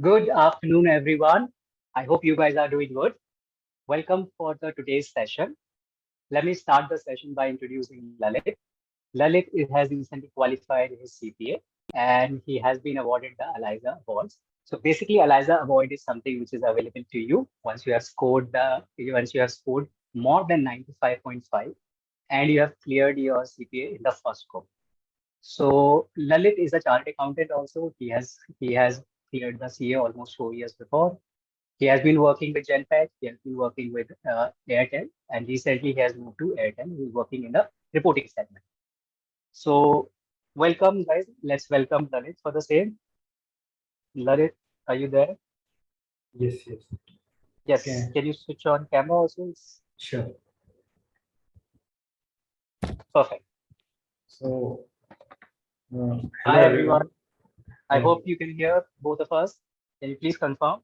Good afternoon, everyone. I hope you guys are doing good. Welcome for the today's session. Let me start the session by introducing Lalit. Lalit has recently qualified his CPA and he has been awarded the ELIZA awards. So basically, ELIZA award is something which is available to you once you have scored more than 95.5 and you have cleared your CPA in the first go. So Lalit is a chartered accountant also. He has cleared the CA almost 4 years before. He has been working with Genpact, he has been working with Airtel, and recently he has moved to Airtel. He's working in the reporting segment. So welcome guys. Let's welcome Lalit for the same. Lalit, are you there? Yes. Yes. Okay. Can you switch on camera also? Sure. Perfect. So, hello Hi everyone. everyone. I hope you can hear both of us. Can you please confirm?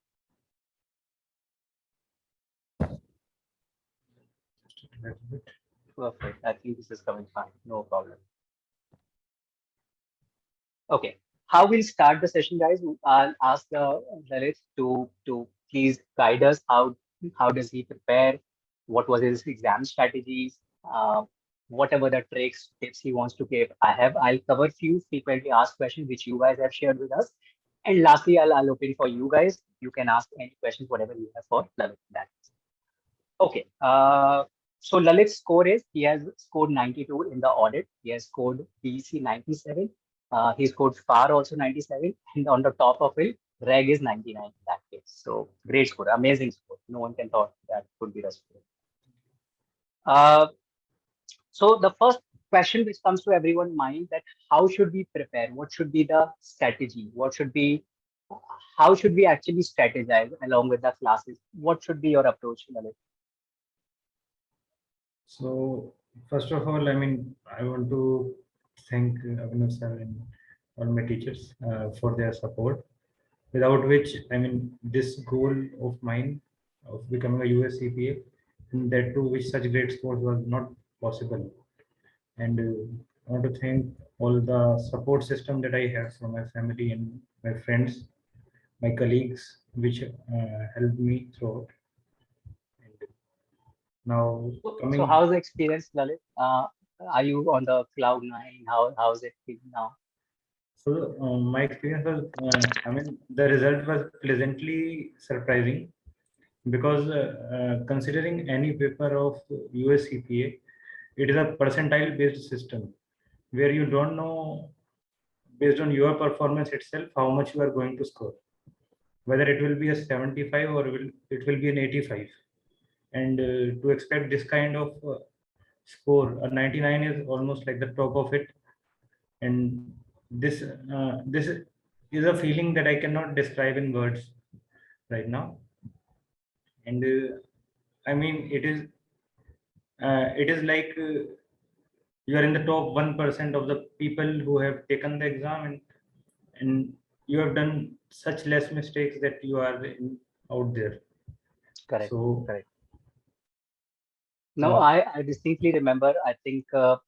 Just a little bit. Perfect. I think this is coming fine. No problem. Okay, how we'll start the session, guys? I'll ask Lalit to please guide us. How does he prepare? What was his exam strategies? Whatever the tricks, tips he wants to give, I'll cover few frequently asked questions which you guys have shared with us. And lastly, I'll open for you guys. You can ask any questions, whatever you have for Lalit. That. Okay. So Lalit's score is he has scored 92 in the audit. He has scored BC 97. He scored FAR also 97. And on the top of it, Reg is 99 in that case. So great score, amazing score. No one can thought that could be the score. Uh, so the first question which comes to everyone's mind that how should we prepare? What should be the strategy? How should we actually strategize along with the classes? What should be your approach, Lalit? So, first of all, I want to thank Abhina Sir and all my teachers for their support. Without which, this goal of mine of becoming a US CPA, and that too with such great scores was not possible. And I want to thank all the support system that I have from my family and my friends, my colleagues, which helped me throughout. And now So coming, how's the experience, Lalit? Are you on the cloud nine? How's it feeling now? so my experience was, the result was pleasantly surprising because considering any paper of US CPA, it is a percentile based system where you don't know based on your performance itself how much you are going to score, whether it will be a 75 or it will be an 85. And to expect this kind of score, a 99 is almost like the top of it. And this is a feeling that I cannot describe in words right now. And it is like you are in the top 1% of the people who have taken the exam, and you have done such less mistakes that you are out there. Correct, So correct. No, uh, I distinctly remember, I think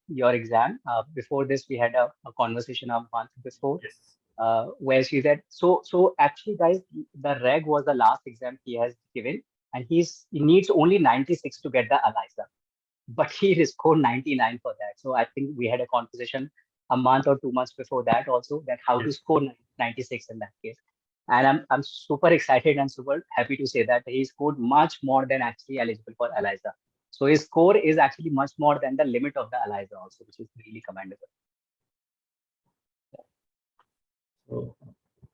your exam. Before this, we had a conversation a month before yes. where she said, so actually, guys, the reg was the last exam he has given, and he needs only 96 to get the ELIZA, but he scored 99 for that. So I think we had a conversation a month or 2 months before that also that how to Yes. score 96 in that case. And I'm super excited and super happy to say that he scored much more than actually eligible for ELIZA. So his score is actually much more than the limit of the ELIZA also, which is really commendable. So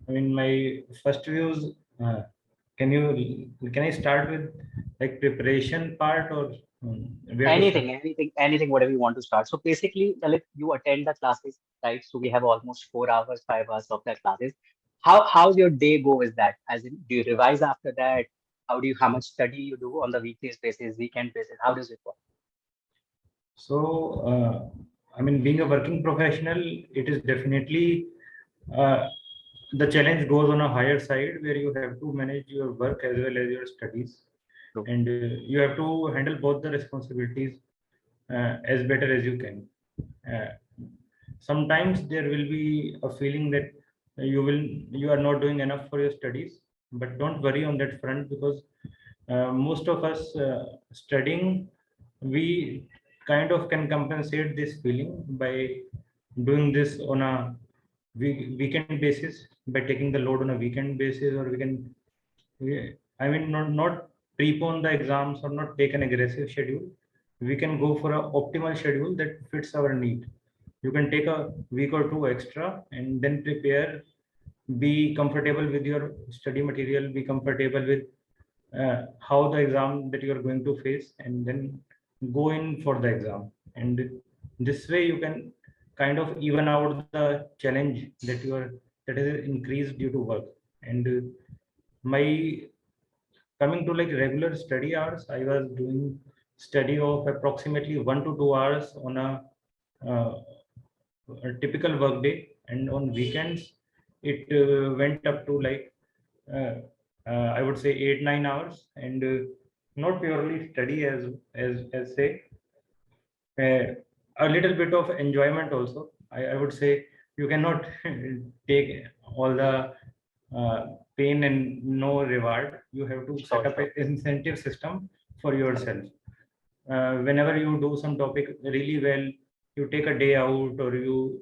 my first views. Uh, can I start with like preparation part, or where to start? Anything, whatever you want to start. So basically, Lalit, you attend the classes, right? So we have almost 4 hours, 5 hours of the classes. How's your day go with that? As in, do you revise after that? How much study you do on the weekdays basis, weekend basis? How does it work? So, being a working professional, it is definitely uh, the challenge goes on a higher side where you have to manage your work as well as your studies, True. and you have to handle both the responsibilities as better as you can. Uh, Sometimes there will be a feeling that you are not doing enough for your studies, but don't worry on that front, because most of us studying, we kind of can compensate this feeling by doing this on a weekend basis, by taking the load on a weekend basis, or I mean, not prepone the exams or not take an aggressive schedule. We can go for a optimal schedule that fits our need. You can take a week or two extra and then prepare, be comfortable with your study material, be comfortable with how the exam that you are going to face, and then go in for the exam. And this way you can kind of even out the challenge that is increased due to work. And my coming to like regular study hours, I was doing study of approximately 1 to 2 hours on uh, a typical work day, and on weekends it went up to like uh, I would say 8 9 hours, and not purely study, as say uh, a little bit of enjoyment also. I would say you cannot take all the uh, pain and no reward. You have to set Sure, up an sure. incentive system for Correct. yourself. Whenever you do some topic really well, you take a day out, or you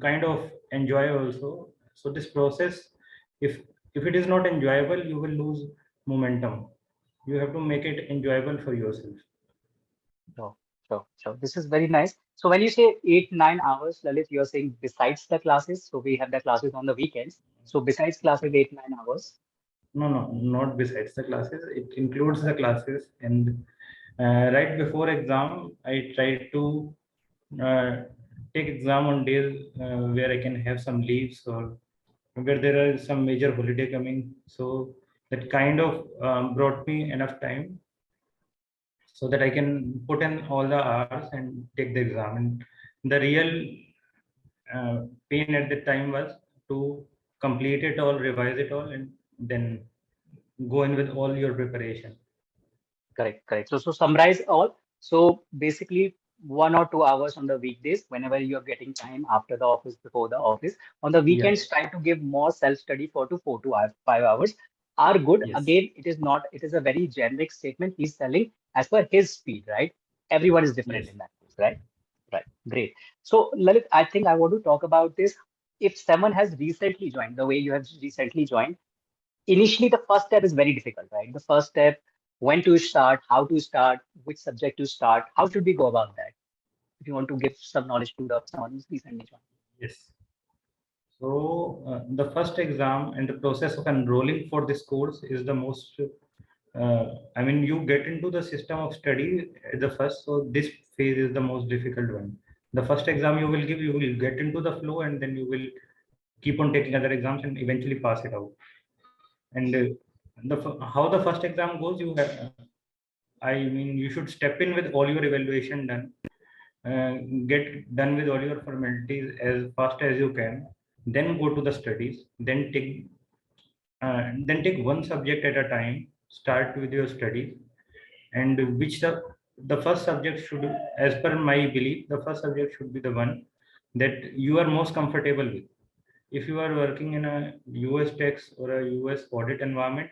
kind of enjoy also. So this process, if if it is not enjoyable, you will lose momentum. You have to make it enjoyable for yourself. Sure, sure, sure. This is very nice. So when you say 8 9 hours, Lalit, you're saying besides the classes. So we have the classes on the weekends. So besides classes, 8 9 hours. No, no, not besides the classes. It includes the classes, and right before exam, I try to uh, take exam on days where I can have some leaves, or where there is some major holiday coming. So that kind of brought me enough time so that I can put in all the hours and take the exam. And the real pain at the time was to complete it all, revise it all, and then go in with all your preparation. Correct, correct. So summarize all. So basically 1 or 2 hours on the weekdays, whenever you're getting time after the office, before the office. On the Yeah. weekends, try to give more self-study 4 to 5 hours are good. Yes. Again, it is not, it is a very generic statement. He's telling as per his speed, right? Everyone is different Yes. in that case, right? Right. Great. So Lalit, I think I want to talk about this. If someone has recently joined, the way you have recently joined, initially the first step is very difficult, right? The first step, when to start, how to start, which subject to start, how should we go about that? If you want to give some knowledge to the someone who's recently joined. Yes. So the first exam and the process of enrolling for this course is the most. I mean, you get into the system of study at the first, so this phase is the most difficult one. The first exam you will give, you will get into the flow, and then you will keep on taking other exams and eventually pass it out. And how the first exam goes, I mean, you should step in with all your evaluation done, uh, get done with all your formalities as fast as you can, then go to the studies, then take one subject at a time, start with your studies, and which the first subject should, as per my belief, the first subject should be the one that you are most comfortable with. If you are working in a US tax or a US audit environment,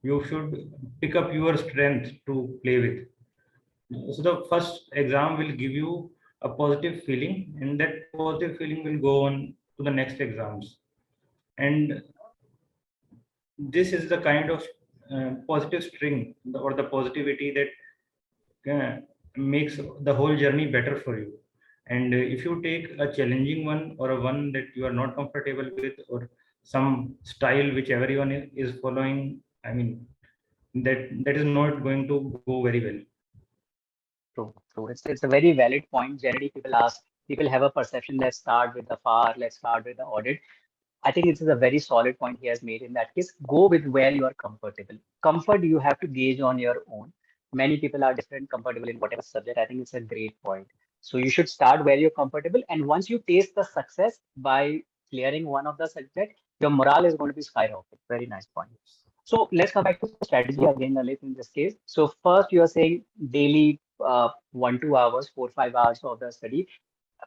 you should pick up your strength to play with. So the first exam will give you a positive feeling, and that positive feeling will go on to the next exams. And this is the kind of positive string, or the positivity that makes the whole journey better for you. And if you take a challenging one, or a one that you are not comfortable with, or some style which everyone is following, I mean, that is not going to go very well. True, true. It's a very valid point. Generally, people ask, people have a perception, let's start with the FAR, let's start with the audit. I think this is a very solid point he has made in that case. Go with where you are comfortable. Comfort you have to gauge on your own. Many people are different, comfortable in whatever subject. I think it's a great point. So you should start where you're comfortable. And once you taste the success by clearing one of the subject, your morale is going to be skyrocket. Very nice point. So let's come back to strategy again, Lalit, in this case. So first you are saying daily 1 2 hours, 4 5 hours of the study.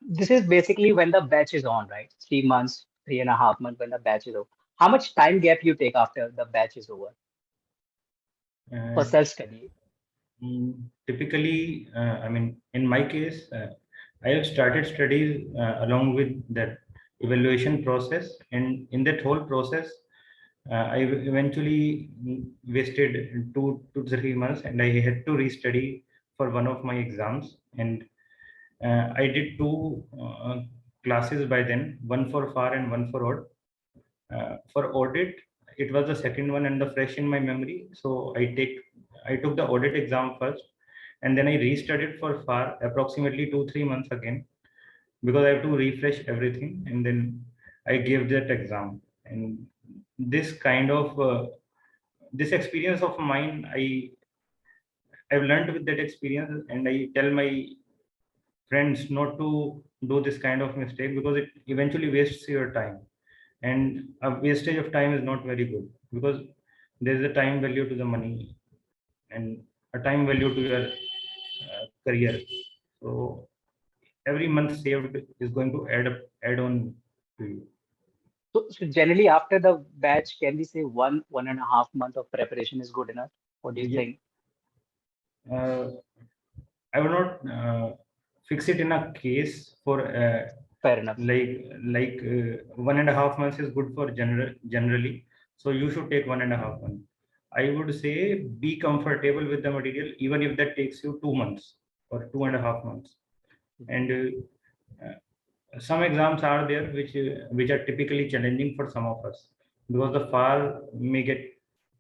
This is basically when the batch is on, right? 3 months, 3.5 months when the batch is over. How much time gap you take after the batch is over for Uh, self-study? Typically, I mean, in my case, I have started studies along with that evaluation process, and in that whole process, I eventually wasted 2 to 3 months, and I had to restudy for one of my exams. And I did two classes by then, one for FAR and one for OD. For audit, it was the second one and the fresh in my memory. So I took the audit exam first, and then I restudied for FAR approximately 2 3 months again, because I have to refresh everything, and then I gave that exam. And this kind of this experience of mine, I've learned with that experience, and I tell my friends not to do this kind of mistake, because it eventually wastes your time, and a wastage of time is not very good, because there is a time value to the money and a time value to your career. So every month saved is going to add on to you. So generally after the batch, can we say 1.5 month of preparation is good enough? What do you Yeah, think? uh, I would not fix it in a case for Fair enough. like 1.5 months is good for generally. So you should take 1.5 months. I would say be comfortable with the material, even if that takes you 2 months or 2.5 months. And some exams are there which are typically challenging for some of us, because the FAR may get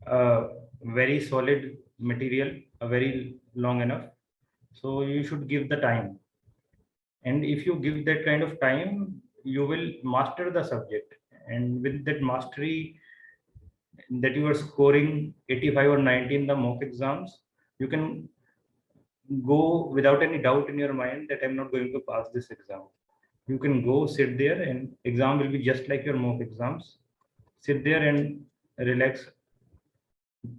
a very solid material, a very long enough. So you should give the time, and if you give that kind of time, you will master the subject. And with that mastery, that you are scoring 85 or 90 in the mock exams, you can go without any doubt in your mind that I'm not going to pass this exam. You can go sit there, and exam will be just like your mock exams. Sit there and relax,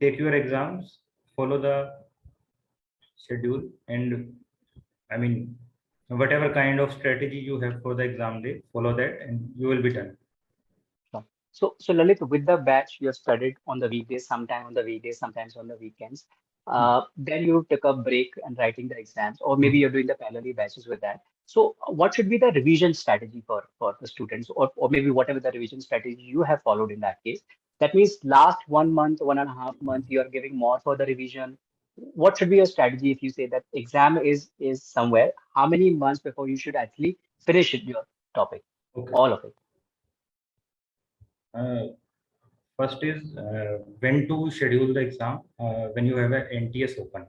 take your exams, follow the schedule, and I mean, whatever kind of strategy you have for the exam day, follow that, and you will be done. Sure. So Lalit, with the batch, you have studied on the weekdays, sometime on the weekdays, sometimes on the weekends. Then you took a break and writing the exams, or maybe you're doing the parallel batches with that. So what should be the revision strategy for the students, or maybe whatever the revision strategy you have followed in that case? That means last 1 month, 1.5 months, you are giving more for the revision. What should be your strategy if you say that exam is somewhere? How many months before you should actually finish your topic, Okay. all of it? Uh, First is when to schedule the exam when you have an NTS open.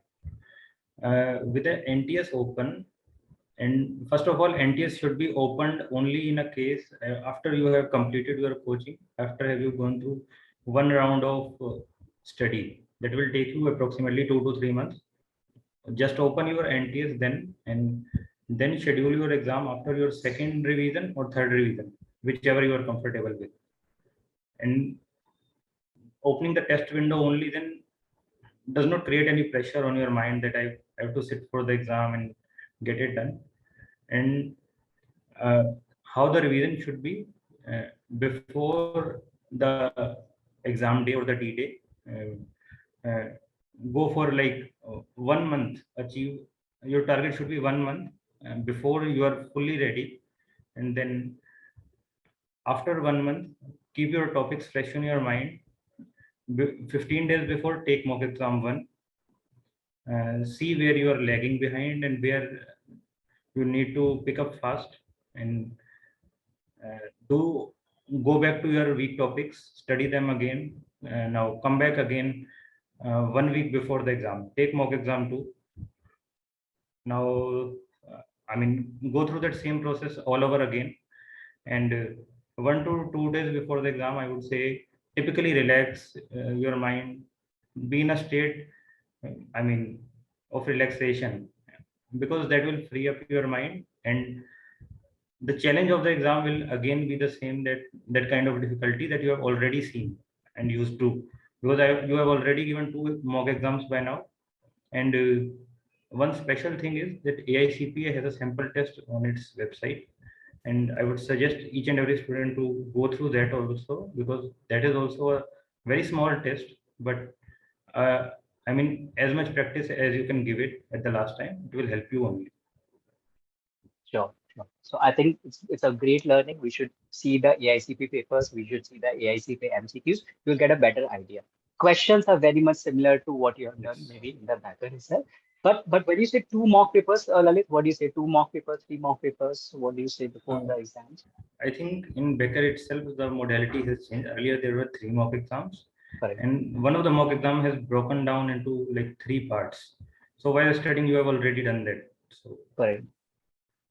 With an NTS open, and first of all, NTS should be opened only in a case after you have completed your coaching, after have you gone through one round of study. That will take you approximately 2 to 3 months. Just open your NTS then, and then schedule your exam after your second revision or third revision, whichever you are comfortable with. And opening the test window only then does not create any pressure on your mind that I have to sit for the exam and get it done. And uh, how the revision should be before the exam day or the D-day, uh, go for like 1 month, achieve your target should be 1 month before you are fully ready. And then after 1 month, keep your topics fresh in your mind. 15 days before, take mock exam one. See where you are lagging behind and where you need to pick up fast, and do go back to your weak topics, study them again. Now come back again 1 week before the exam. Take mock exam two. Now, I mean, go through that same process all over again. And 1 to 2 days before the exam, I would say, typically relax your mind, be in a state, I mean, of relaxation, because that will free up your mind. And the challenge of the exam will again be the same, that kind of difficulty that you have already seen and used to, because you have already given two mock exams by now. And one special thing is that AICPA has a sample test on its website, And I would suggest each and every student to go through that also, because that is also a very small test, but uh, I mean, as much practice as you can give it at the last time, it will help you only. Sure, sure. So I think it's a great learning. We should see the AICP papers. We should see the AICP MCQs. You'll get a better idea. Questions are very much similar to what you have done Yes. maybe in the backend itself. But when you say two mock papers, Lalit, what do you say? Two mock papers, three mock papers? What do you say before Uh, the exams? I think in Becker itself, the modality has changed. Earlier, there were three mock exams, Correct, and one of the mock exam has broken down into like three parts. So while studying, you have already done that. So, correct,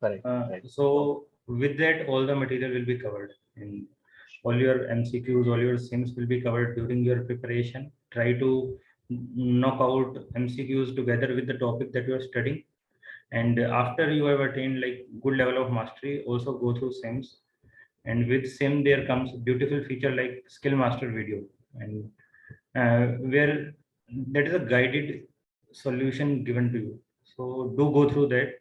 correct, correct. So, so with that, all the material will be covered, and all your MCQs, all your sims will be covered during your preparation. Try to knock out MCQs together with the topic that you are studying, and after you have attained like good level of mastery, also go through sims. And with sim there comes beautiful feature like skill master video, and where that is a guided solution given to you. So do go through that.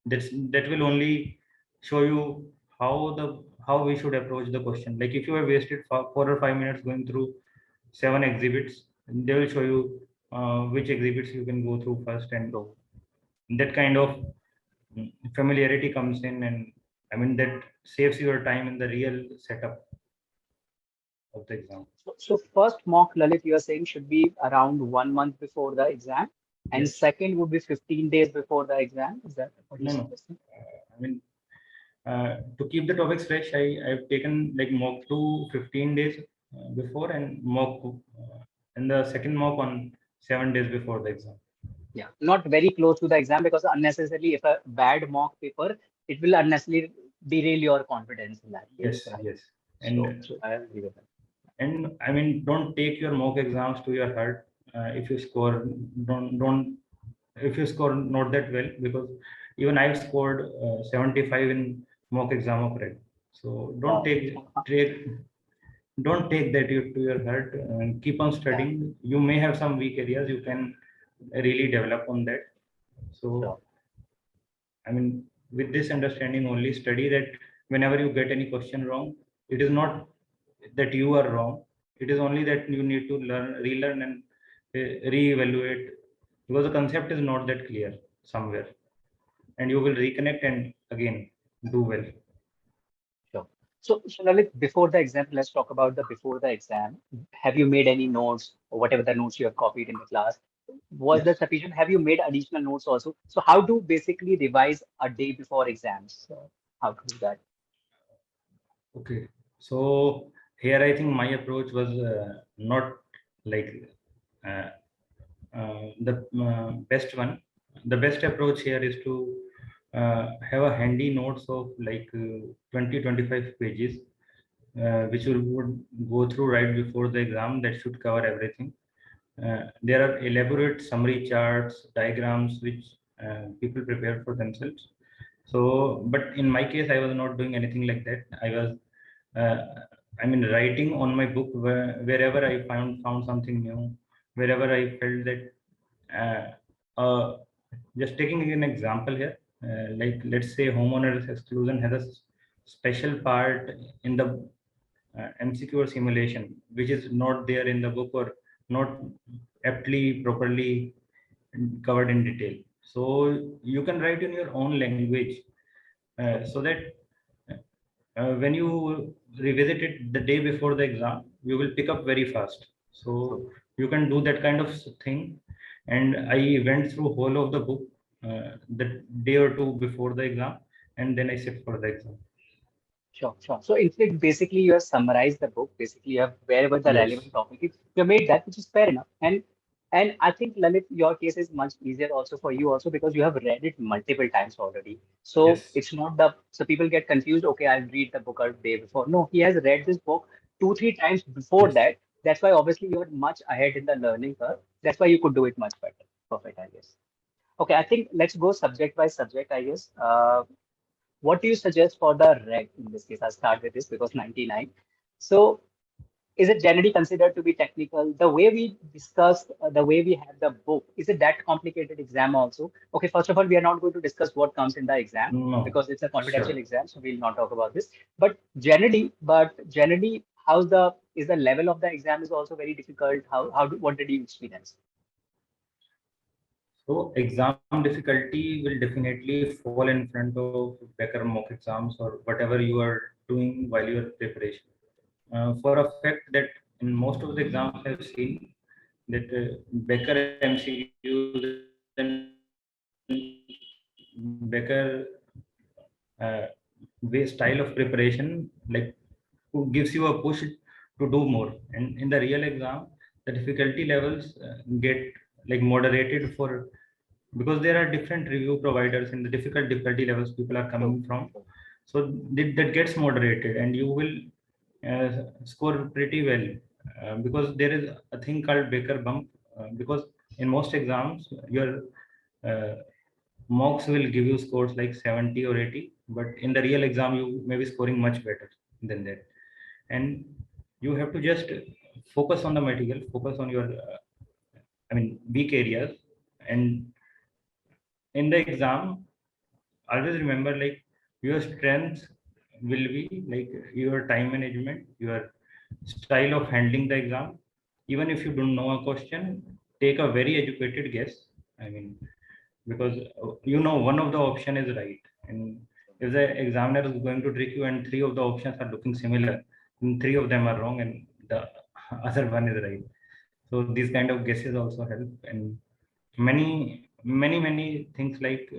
That will only show you how we should approach the question. Like if you have wasted 4 or 5 minutes going through 7 exhibits, they will show you which exhibits you can go through first, and so, that kind of familiarity comes in, and I mean that saves your time in the real setup of the exam. so first mock, Lalit, you are saying should be around 1 month before the exam, and Yes. second would be 15 days before the exam. Is that what you're No, no. suggesting? I mean, to keep the topics fresh, I've taken like mock to 15 days before, and mock and the second mock on 7 days before the exam. Yeah, not very close to the exam because unnecessarily, if a bad mock paper, it will unnecessarily derail your confidence in that case, Yes, right? yes. So I agree with that. And I mean, don't take your mock exams to your heart. If you score, don't if you score not that well, because even I've scored 75 in mock exam of red. So Uh, don't take that to your heart, and keep on yeah, studying. You may have some weak areas, you can really develop on that. So sure. I mean, with this understanding only, study that whenever you get any question wrong, it is not that you are wrong. It is only that you need to relearn, and reevaluate, because the concept is not that clear somewhere, and you will reconnect and again do well. Sure. So Lalit, before the exam, let's talk about the before the exam. Have you made any notes or whatever the notes you have copied in the class? Was that Yes. sufficient? Have you made additional notes also? So how to basically revise a day before exams? So how to do that? Okay. So here I think my approach was not like uh, the best one. The best approach here is to have a handy notes of like 20-25 pages, which you would go through right before the exam. That should cover everything. There are elaborate summary charts, diagrams, which people prepare for themselves. So, but in my case, I was not doing anything like that. Uh, I mean, writing on my book wherever I found something new, wherever I felt that. Just taking an example here, like let's say homeowners exclusion has a special part in the MCQ or simulation, which is not there in the book, or not aptly properly covered in detail. So you can write in your own language, So, so that when you revisit it the day before the exam, you will pick up very fast. so So you can do that kind of thing. And I went through whole of the book the day or two before the exam, and then I sit for the exam. sure, sure. So instead, basically, you have summarized the book. Basically, you have wherever the Yes, relevant topic is, you have made that, which is fair enough. And I think Lalit, your case is much easier also for you also because you have read it multiple times already. So yes, it's not the so people get confused. Okay, I'll read the book a day before. No, he has read this book two, three times before yes, that. That's why obviously you're much ahead in the learning curve. That's why you could do it much better. Perfect, I guess. Okay, I think let's go subject by subject, I guess. What do you suggest for the reg in this case? I'll start with this because 99. So is it generally considered to be technical? The way we discussed, the way we have the book, is it that complicated exam also? Okay, first of all, we are not going to discuss what comes in the exam No, because it's a confidential sure. exam, so we'll not talk about this. But generally, is the level of the exam is also very difficult? What did you experience? So exam difficulty will definitely fall in front of Becker mock exams or whatever you are doing while you are preparation. For a fact that in most of the exams I've seen that Becker MCQs and Becker way style of preparation like who gives you a push to do more. And in the real exam, the difficulty levels get like moderated for because there are different review providers and the difficulty levels people are True, coming from. true. So that gets moderated and you will score pretty well because there is a thing called Baker bump because in most exams your uh, mocks will give you scores like 70 or 80, but in the real exam you may be scoring much better than that. And you have to just focus on the material, focus on your weak areas. And in the exam always remember like your strengths will be like your time management, your style of handling the exam. Even if you don't know a question, take a very educated guess. I mean, because one of the option is right, and if the examiner is going to trick you and three of the options are looking similar, then three of them are wrong and the other one is right. So these kind of guesses also help. And many things like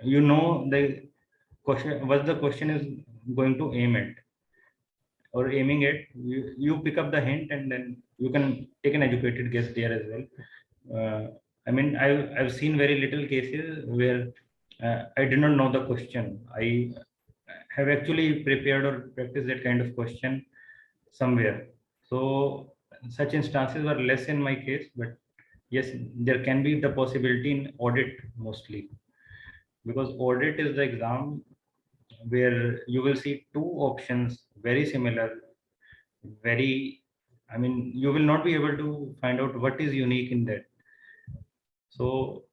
the question what the question is going to aim at or aiming at, you pick up the hint and then you can take an educated guess there as well. I've seen very little cases where I did not know the question. I have actually prepared or practiced that kind of question somewhere. So such instances were less in my case, but yes, there can be the possibility in audit mostly, because audit is the exam where you will see two options very similar, very, you will not be able to find out what is unique in that. So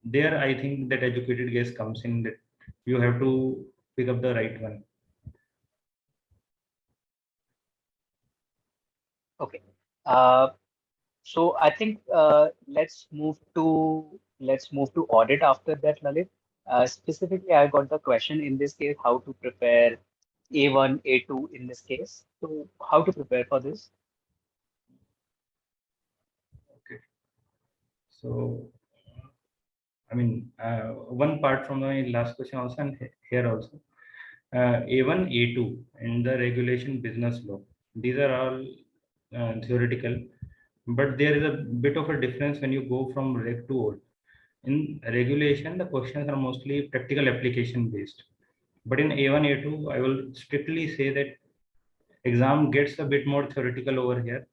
there, I think that educated guess comes in, that you have to pick up the right one. Okay. Uh, so I think let's move to audit after that, Lalit. Specifically, I got the question in this case, how to prepare A1, A2 in this case. So how to prepare for this? Okay. So, one part from my last question also, and here also, A1, A2, and the regulation business law. These are all theoretical, but there is a bit of a difference when you go from reg to old. In regulation, the questions are mostly practical application based. But in A1, A2, I will strictly say that exam gets a bit more theoretical over here,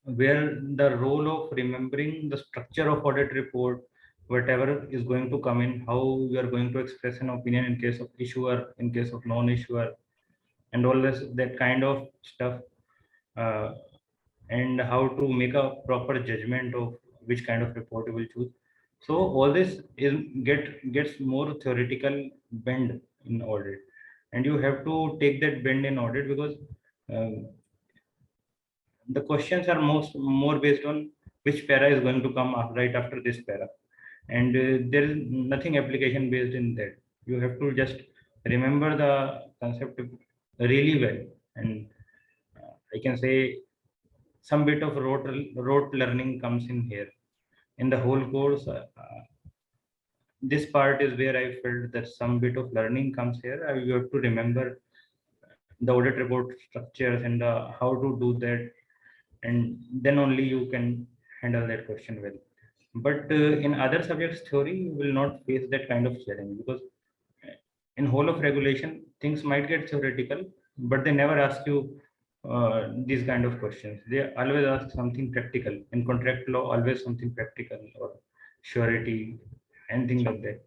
where the role of remembering the structure of audit report, whatever is going to come in, how you are going to express an opinion in case of issuer, in case of non-issuer, and all this, that kind of stuff, uh, and how to make a proper judgment of which kind of report you will choose. So all this gets more theoretical bend in audit, and you have to take that bend in audit because um, the questions are more based on which para is going to come right after this para, and there is nothing application based in that. You have to just remember the concept really well. And I can say some bit of rote learning comes in here in the whole course. This part is where I felt that some bit of learning comes here. You have to remember the audit report structures and how to do that, and then only you can handle that question well. But in other subjects theory, you will not face that kind of challenge, because in whole of regulation things might get theoretical, but they never ask you these kind of questions. They always ask something practical. In contract law, always something practical or surety, anything Sure, like that.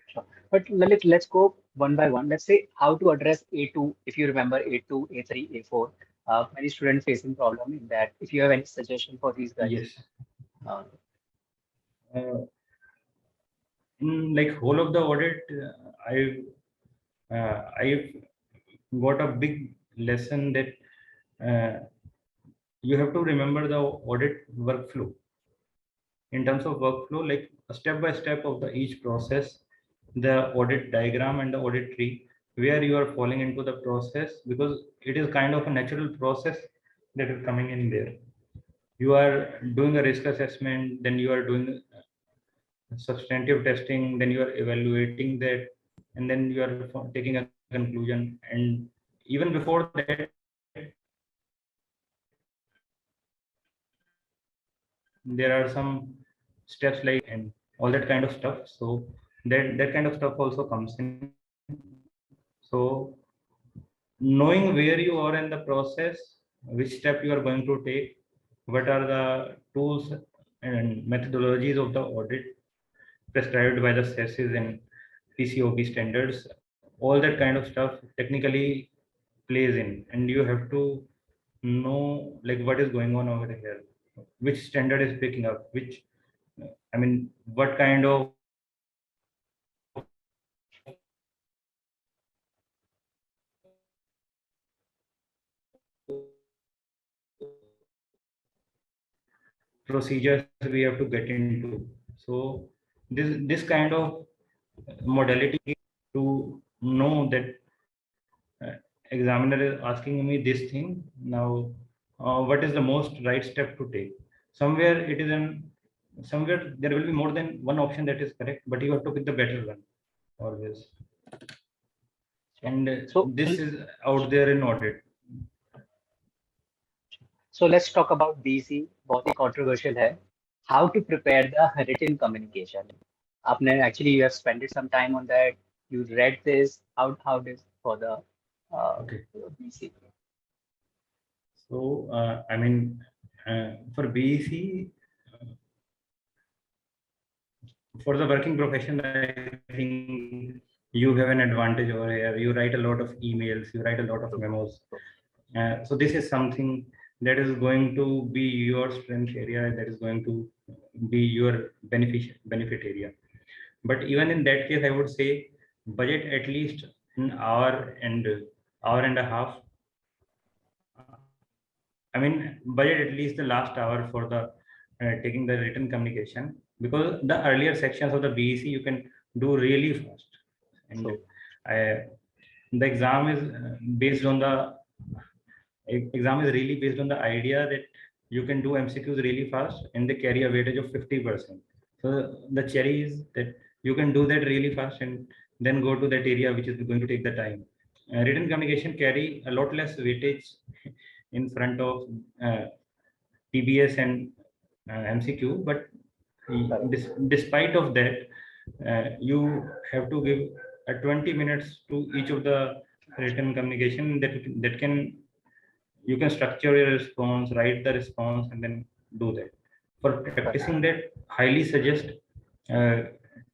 sure. But Lalit, let's go one by one. Let's say how to address A2, if you remember A2, A3, A4. many students facing problem in that. If you have any suggestion for these guys, Yes. uh, Uh, in like whole of the audit, I've got a big lesson that uh, you have to remember the audit workflow. In terms of workflow, like a step by step of the each process, the audit diagram and the audit tree, where you are falling into the process, because it is kind of a natural process that is coming in there. You are doing a risk assessment, then you are doing substantive testing, then you are evaluating that, and then you are taking a conclusion. And even before that, there are some steps like and all that kind of stuff. So that kind of stuff also comes in. So knowing where you are in the process, which step you are going to take, what are the tools and methodologies of the audit prescribed by the SESs and PCOP standards, all that kind of stuff technically plays in, and you have to know like what is going on over here, which standard is picking up, which I mean, what kind of procedures we have to get into. So this kind of modality to know that examiner is asking me this thing now, what is the most right step to take. Somewhere it is an somewhere there will be more than one option that is correct, but you have to pick the better one always. so And so this is out there in audit. so let's talk about BC. बहुत ही controversial है. How to prepare the written communication? आपने actually you have spent some time on that. You read this. How this for the Okay. BC? So I mean, for BEC, for the working profession, I think you have an advantage over here. You write a lot of emails, you write a lot of memos. So this is something that is going to be your strength area, that is going to be your benefit area. But even in that case, I would say budget at least an hour and a half. I mean, budget at least the last hour for the taking the written communication, because the earlier sections of the BEC you can do really fast, and So the exam is based on the exam is really based on the idea that you can do MCQs really fast and they carry a weightage of 50%. So the cherry is that you can do that really fast and then go to that area which is going to take the time. Written communication carry a lot less weightage in front of TBS and MCQ, but despite of that, you have to give 20 minutes to each of the written communication that can you can structure your response, write the response, and then do that. For practicing that, highly suggest uh,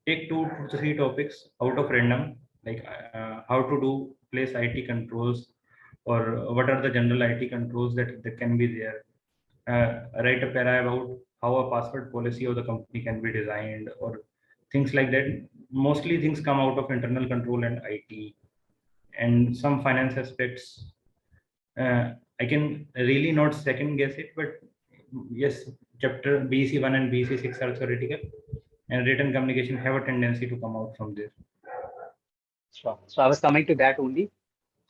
take 2 to 3 topics out of random, like how to do place IT controls, or what are the general IT controls that can be there. Write a para about how a password policy of the company can be designed, or things like that. Mostly things come out of internal control and IT, and some finance aspects. I can really not second guess it, but yes, chapter BC1 and BC6 are theoretical, and written communication have a tendency to come out from there. sure. So I was coming to that only.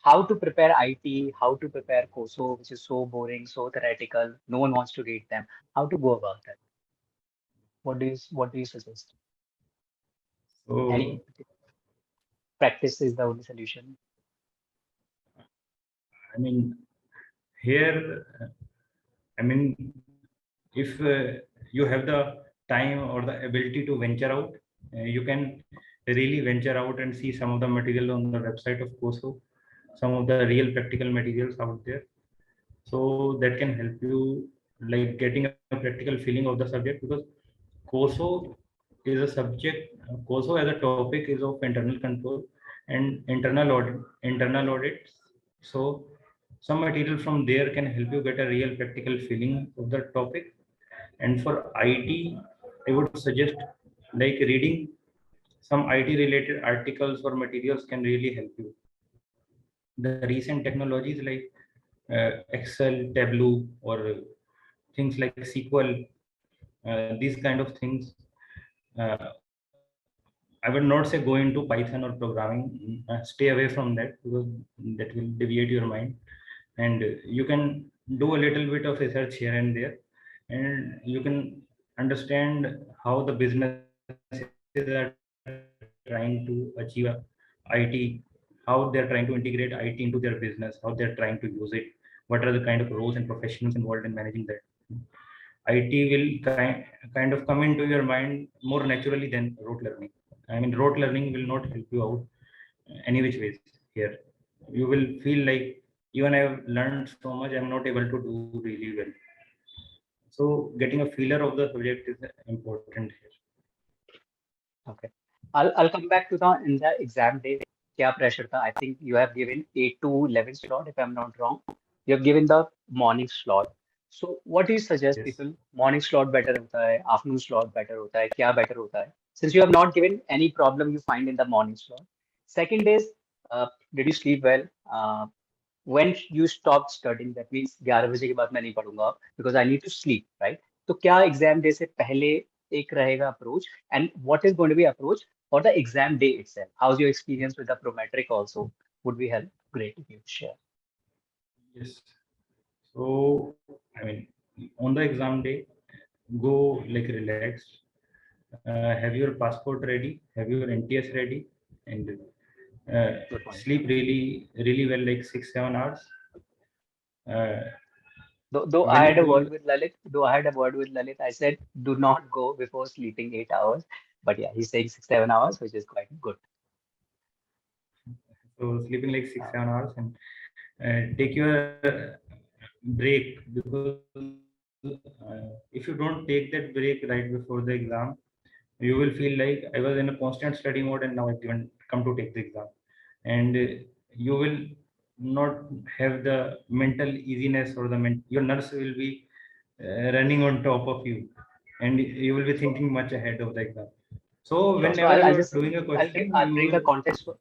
How to prepare IT, how to prepare COSO, which is so boring, so theoretical, no one wants to read them. How to go about that? What do you suggest? So, Any practice is the only solution. I mean, here, I mean, if you have the time or the ability to venture out, you can really venture out and see some of the material on the website of COSO, some of the real practical materials out there. So that can help you like getting a practical feeling of the subject, because COSO is a subject, COSO as a topic is of internal control and internal audits. So Some material from there can help you get a real practical feeling of the topic. And for IT, I would suggest like reading some IT related articles or materials can really help you. The recent technologies like Excel, Tableau, or things like SQL, these kind of things. Uh, I would not say go into Python or programming. Stay away from that because that will deviate your mind. And you can do a little bit of research here and there, and you can understand how the businesses are trying to achieve IT, how they're trying to integrate IT into their business, how they're trying to use it, what are the kind of roles and professionals involved in managing that. IT will kind of come into your mind more naturally than rote learning. I mean, rote learning will not help you out any which ways here. You will feel like even I've learned so much, I'm not able to do really well. So getting a feeler of the subject is important here. Okay. I'll come back to the in the exam day. क्या pressure था? I think you have given 8 to 11 slot, if I'm not wrong. You have given the morning slot. So what do you suggest Yes. people? Morning slot better होता है, afternoon slot better होता है, क्या better होता है? Since you have not given any problem you find in the morning slot. Second is, did you sleep well? When you stop studying, that means 11 बजे के बाद मैं नहीं पढ़ूंगा because I need to sleep, right? तो क्या exam day से पहले एक रहेगा approach, and what is going to be approach for the exam day itself? How's your experience with the prometric also? Would be help great if you share. Yes. So I mean, on the exam day, go like relaxed. Have your passport ready. Have your NTS ready, and Good point. sleep really well, like 6 7 hours. Uh, Though I when had a you word with Lalit, I said do not go before sleeping 8 hours. But yeah, he's saying 6 7 hours, which is quite good. so sleeping like six Uh, seven hours and take your break, because if you don't take that break right before the exam, you will feel like I was in a constant study mode and now I've given come to take the exam. And you will not have the mental easiness, or your nerves will be running on top of you, and you will be so thinking much ahead of the exam. So Sure. So whenever I'll you are just doing a question, I'll you bring the will. context for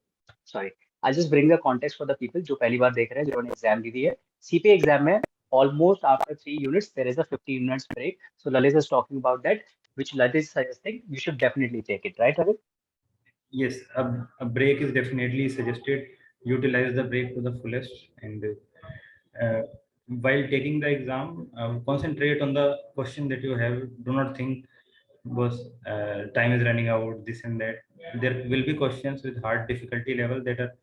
sorry. I'll just bring the context for the people जो पहली बार देख रहे हैं जिन्होंने exam दी है. CPA exam में almost after 3 units there is a 15 minutes break. So Lalit is talking about that, which Lalit is suggesting you should definitely take it, right, Lalit? Yes, a break is definitely suggested. Utilize the break to the fullest, and uh, while taking the exam, concentrate on the question that you have. Do not think, was time is running out, this and that. There will be questions with hard difficulty level that are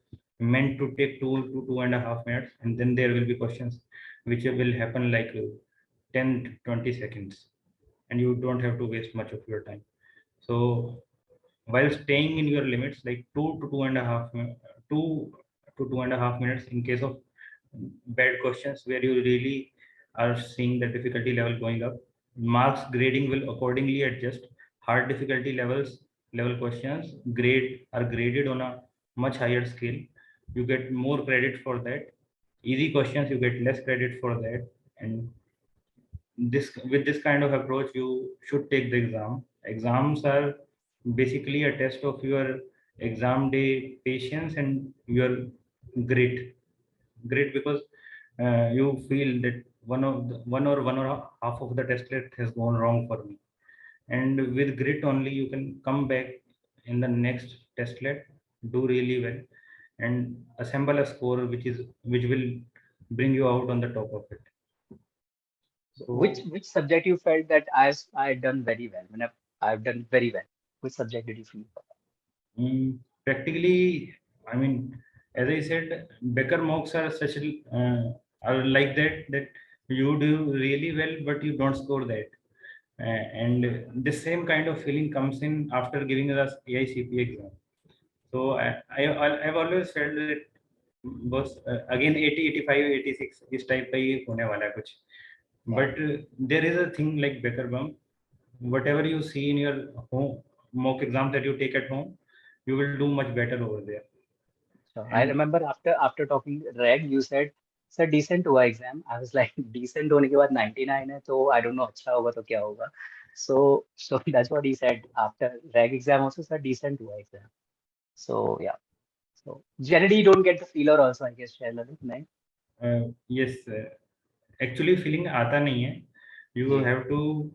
meant to take 2 to 2.5 minutes, and then there will be questions which will happen like 10 to 20 seconds, and you don't have to waste much of your time. So while staying in your limits, like 2 to 2.5 minutes in case of bad questions where you really are seeing the difficulty level going up, marks grading will accordingly adjust. Hard difficulty level questions are graded on a much higher scale. You get more credit for that. Easy questions you get less credit for that. And this with this kind of approach you should take the exams are basically a test of your exam day patience and your grit because you feel that one or half of the testlet has gone wrong for me, and with grit only you can come back in the next testlet, do really well, and assemble a score which will bring you out on the top of it. So Which subject you felt that I done very well? When I've done very well. Which subject did you feel? Practically, I mean, as I said, Becker mocks are are like that you do really well, but you don't score that. And the same kind of feeling comes in after giving the AICP exam. So I've always felt that बस again 80 85 86 इस type का ही होने वाला है कुछ. Yeah. But there is a thing like Becker bump. Whatever you see in your home mock exam that you take at home, you will do much better over there. So I And remember after talking reg, you said sir decent हुआ exam. I was like decent होने के बाद 99 है तो I don't know अच्छा होगा तो क्या होगा. So that's what he said after reg exam also, sir, decent हुआ exam. So yeah. So generally you don't get the feeler also, I guess, Lalit, नहीं? Yes, actually feeling आता नहीं है. You ji. have to,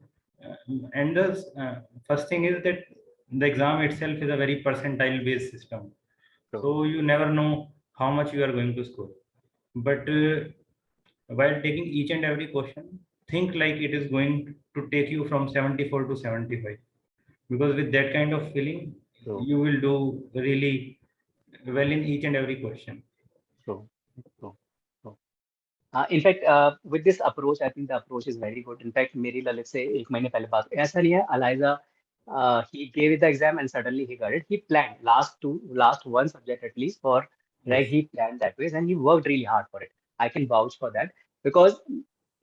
and the first thing is that the exam itself is a very percentile based system. True. So you never know how much you are going to score. But while taking each and every question, think like it is going to take you from 74 to 75. Because with that kind of feeling, True. you will do really well in each and every question. True. True. True. In fact, with this approach, I think the approach is very good. In fact, मेरी ललित से एक महीने पहले बात ऐसा नहीं है. Eliza, he gave it the exam and suddenly he got it. He planned last one subject at least for reg. Yes. He planned that way and he worked really hard for it. I can vouch for that because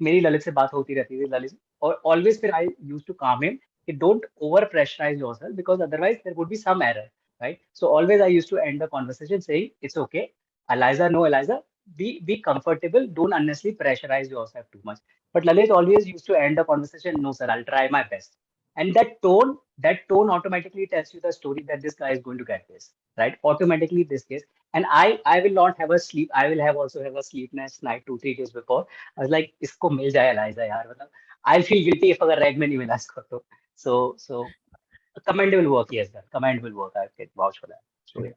मेरी ललित से बात होती रहती थी. ललित और always फिर I used to calm him कि don't over pressurize yourself because otherwise there would be some error, right? So always I used to end the conversation saying it's okay. Eliza, no, Eliza, be comfortable. Don't unnecessarily pressurize yourself too much. But Lalit always used to end the conversation, no, sir, I'll try my best. And that tone automatically tells you the story that this guy is going to get this, right? Automatically this case. And I will not have a sleep. I will have also have a sleepless night 2-3 days before. I was like, इसको मिल जाए Eliza यार, मतलब I'll feel guilty if अगर reg में नहीं मिला इसको तो. So commendable work, yes, sir. Commendable work. I can vouch for that. So yeah.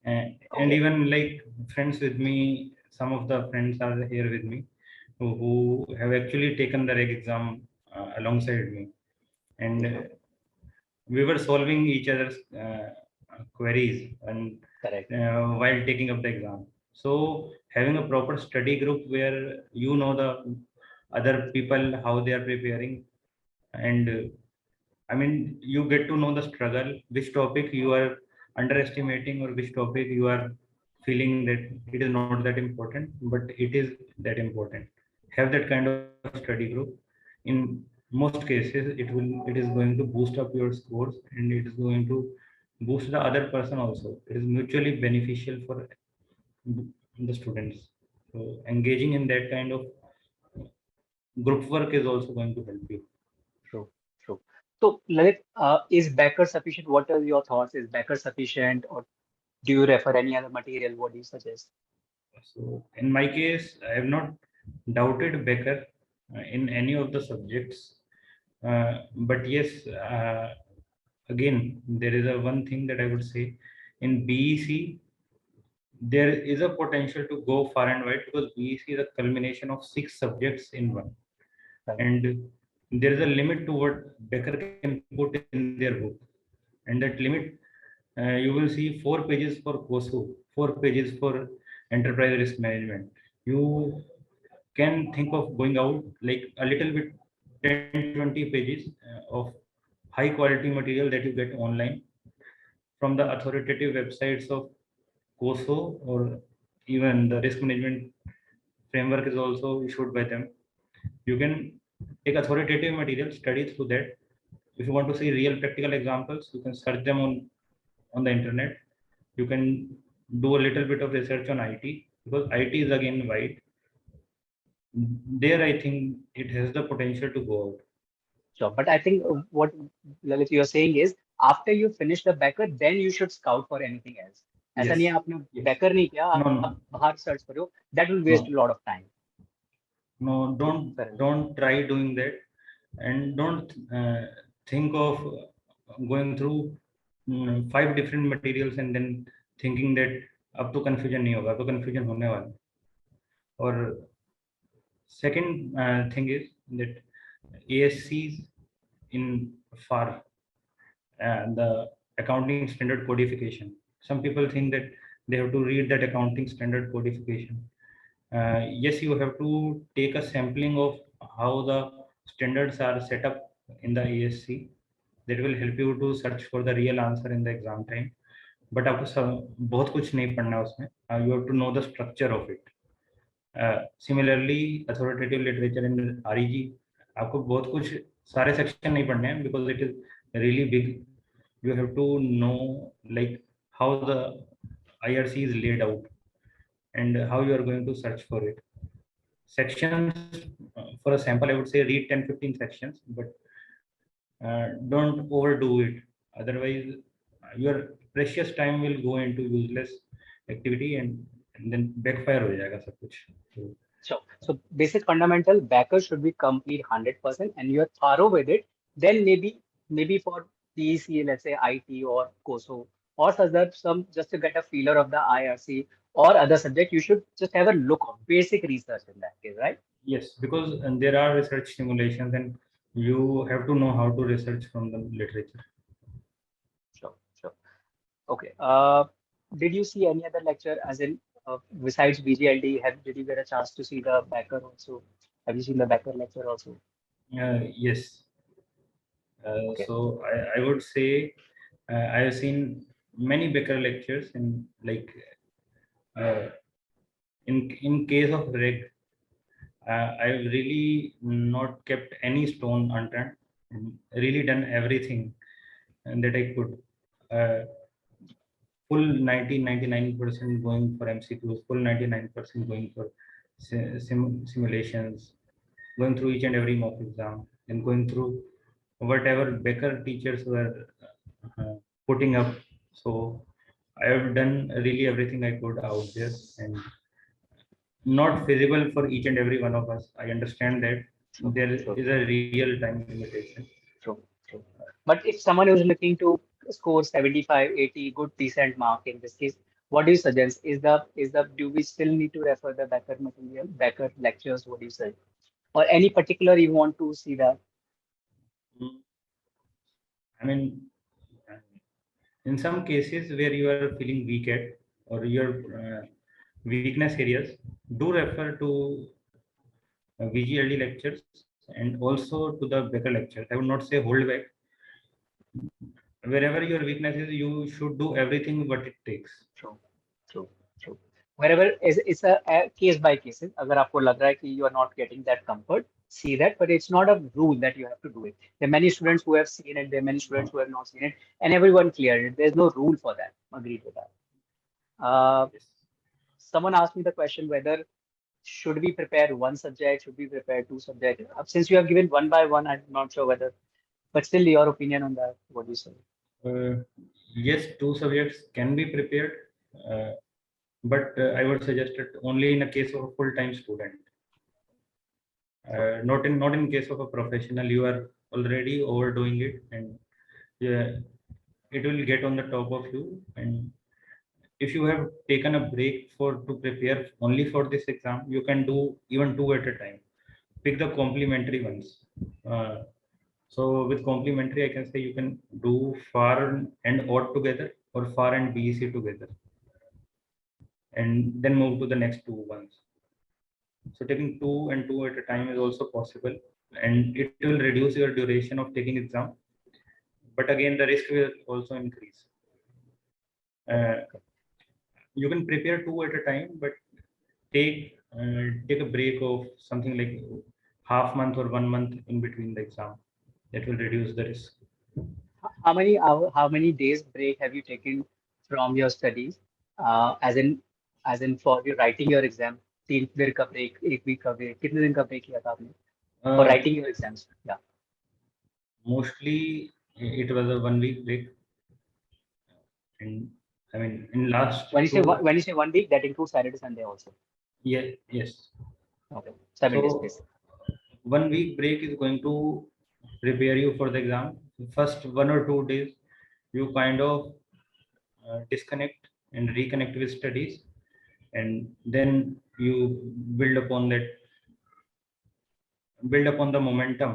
And Okay. even like friends with me, some of the friends are here with me who have actually taken the reg exam alongside me, and Mhm. we were solving each other's queries and Correct. while taking up the exam. So having a proper study group where you know the other people how they are preparing, and I mean, you get to know the struggle, which topic you are underestimating or which topic you are feeling that it is not that important, but it is that important. Have that kind of study group. In most cases, it is going to boost up your scores and it is going to boost the other person also. It is mutually beneficial for the students. So engaging in that kind of group work is also going to help you. True, true. So, Lalit, is Becker sufficient? What are your thoughts? Is Becker sufficient, or do you refer any other material? What do you suggest? So in my case, I have not doubted Becker in any of the subjects. But yes, again, there is a one thing that I would say in BEC, there is a potential to go far and wide because BEC is a culmination of 6 subjects in one. Right. And there is a limit to what Becker can put in their book. And that limit, you will see 4 pages for COSO, 4 pages for enterprise risk management. You can think of going out like a little bit 10-20 pages of high quality material that you get online from the authoritative websites of COSO, or even the risk management framework is also issued by them. You can take authoritative material, study through that. If you want to see real practical examples, you can search them on the internet. You can do a little bit of research on IT because IT is again wide. There, I think it has the potential to go out. Sure. But I think what Lalit you're saying is after you finish the Becker, then you should scout for anything else. ऐसा नहीं है Yes, आपने yes. Becker नहीं किया, No, आप no, बाहर search करो. That will waste a no, lot of time. no. So, Don't fair enough. don't try doing that, and don't think of going through 5 different materials and then thinking that अब तो confusion नहीं होगा, अब तो confusion होने वाला है. और second thing is that ASCs in FAR, the accounting standard codification. Some people think that they have to read that accounting standard codification. Yes, you have to take a sampling of how the standards are set up in the ASC. That will help you to search for the real answer in the exam time. But आपको बहुत कुछ नहीं पढ़ना है उसमें. You have to know the structure of it. Similarly, authoritative literature in REG, आपको बहुत कुछ सारे section नहीं पढ़ने हैं because it is really big. You have to know like how the IRC is laid out. and how you are going to search for it. Sections, for a sample, I would say read 10-15 sections, but don't overdo it. Otherwise, your precious time will go into useless activity, and then backfire हो जाएगा सब कुछ. So basic fundamental backers should be complete 100% and you're thorough with it. Then maybe for TEC, let's say IT or COSO or some just to get a feeler of the IRC or other subject, you should just have a look of basic research in that case, right? Yes, because there are research simulations, and you have to know how to research from the literature. Sure. Okay. Did you see any other lecture as in besides BGLD? Did you get a chance to see the backer also? Have you seen the backer lecture also? Yes. Okay. So I would say I have seen many Becker lectures, and like uh, in case of reg, I've really not kept any stone unturned, and really done everything that I could. Uh, Full 99% going for MCQs, full 99% going for simulations, going through each and every mock exam, and going through whatever Becker teachers were putting up. So I have done really everything I could out there, and not feasible for each and every one of us. I understand that there True. is a real time limitation. True. But if someone is looking to score 75, 80, good decent mark in this case, what do you suggest? Do we still need to refer the Becker material, Becker lectures? What do you say? Or any particular you want to see that? I mean, in some cases where you are feeling weak at, or your weakness areas, do refer to VGLD lectures and also to the Becker lectures. I would not say hold back. Wherever your weakness is, you should do everything what it takes. True. True. Wherever is it's a case by cases. अगर आपको लग रहा है कि you are not getting that comfort, see that, but it's not a rule that you have to do it. There are many students who have seen it, there are many students who have not seen it, and everyone cleared it. There's no rule for that. Agreed with that. Yes. Someone asked me the question whether should we prepare one subject, should we prepare two subjects? Since you have given one by one, I'm not sure whether, but still your opinion on that, what do you say? Uh, yes, two subjects can be prepared, uh, but I would suggest it only in a case of a full-time student. Not in case of a professional. You are already overdoing it, and yeah, it will get on the top of you. And if you have taken a break for to prepare only for this exam, you can do even two at a time. Pick the complementary ones. uh, so with complementary, I can say you can do far and odd together, or far and BEC together, and then move to the next two ones. So taking two and two at a time is also possible, and it will reduce your duration of taking exam, but again the risk will also increase. uh, you can prepare two at a time, but take a break of something like half month or 1 month in between the exam. That will reduce the risk. How many days break have you taken from your studies? As in for you writing your exam, 3 दिन का break, 1 week का break, कितने दिन का break लिया था आपने for Uh, writing your exams? Yeah. Mostly it was a 1 week break, and I mean in last When you say two. when you say 1 week, that includes Saturday, Sunday also. Yeah, yes. Okay, 7 days So basically. 1 week break is going to prepare you for the exam. First 1 or 2 days, you kind of disconnect and reconnect with studies, and then you build upon the momentum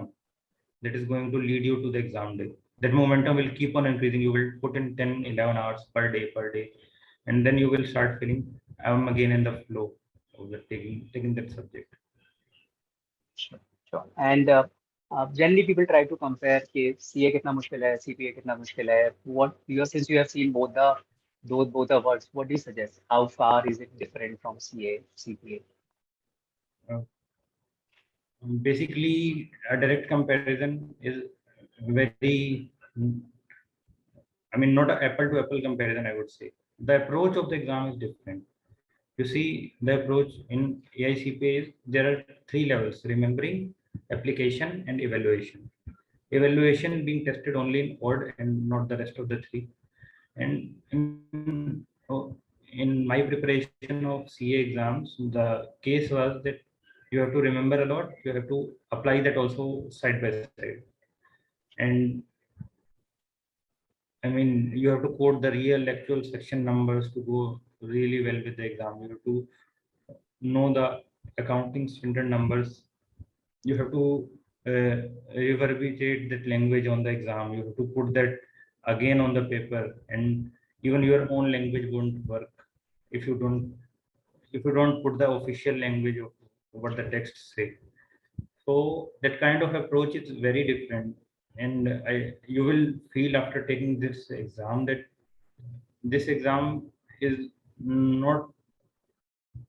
that is going to lead you to the exam day. That momentum will keep on increasing. You will put in 10, 11 hours per day, and then you will start feeling I'm again in the flow of the taking that subject. Sure. And generally people try to compare कि CA कितना मुश्किल है, CPA कितना मुश्किल है. Since you have seen both the words, what do you suggest? How far is it different from CA, CPA? Uh, Basically, a direct comparison is very, I mean, not an apple to apple comparison, I would say. The approach of the exam is different. You see, the approach in AICPA is there are three levels: remembering, application, and evaluation. Evaluation being tested only in odd and not the rest of the three. And in my preparation of CA exams, the case was that you have to remember a lot, you have to apply that also side by side. And I mean, you have to quote the real actual section numbers to go really well with the exam. You have to know the accounting standard numbers. You have to reverberate that language on the exam. You have to put that again on the paper, and even your own language won't work if you don't put the official language of what the text say. So that kind of approach is very different, and you will feel after taking this exam that this exam is not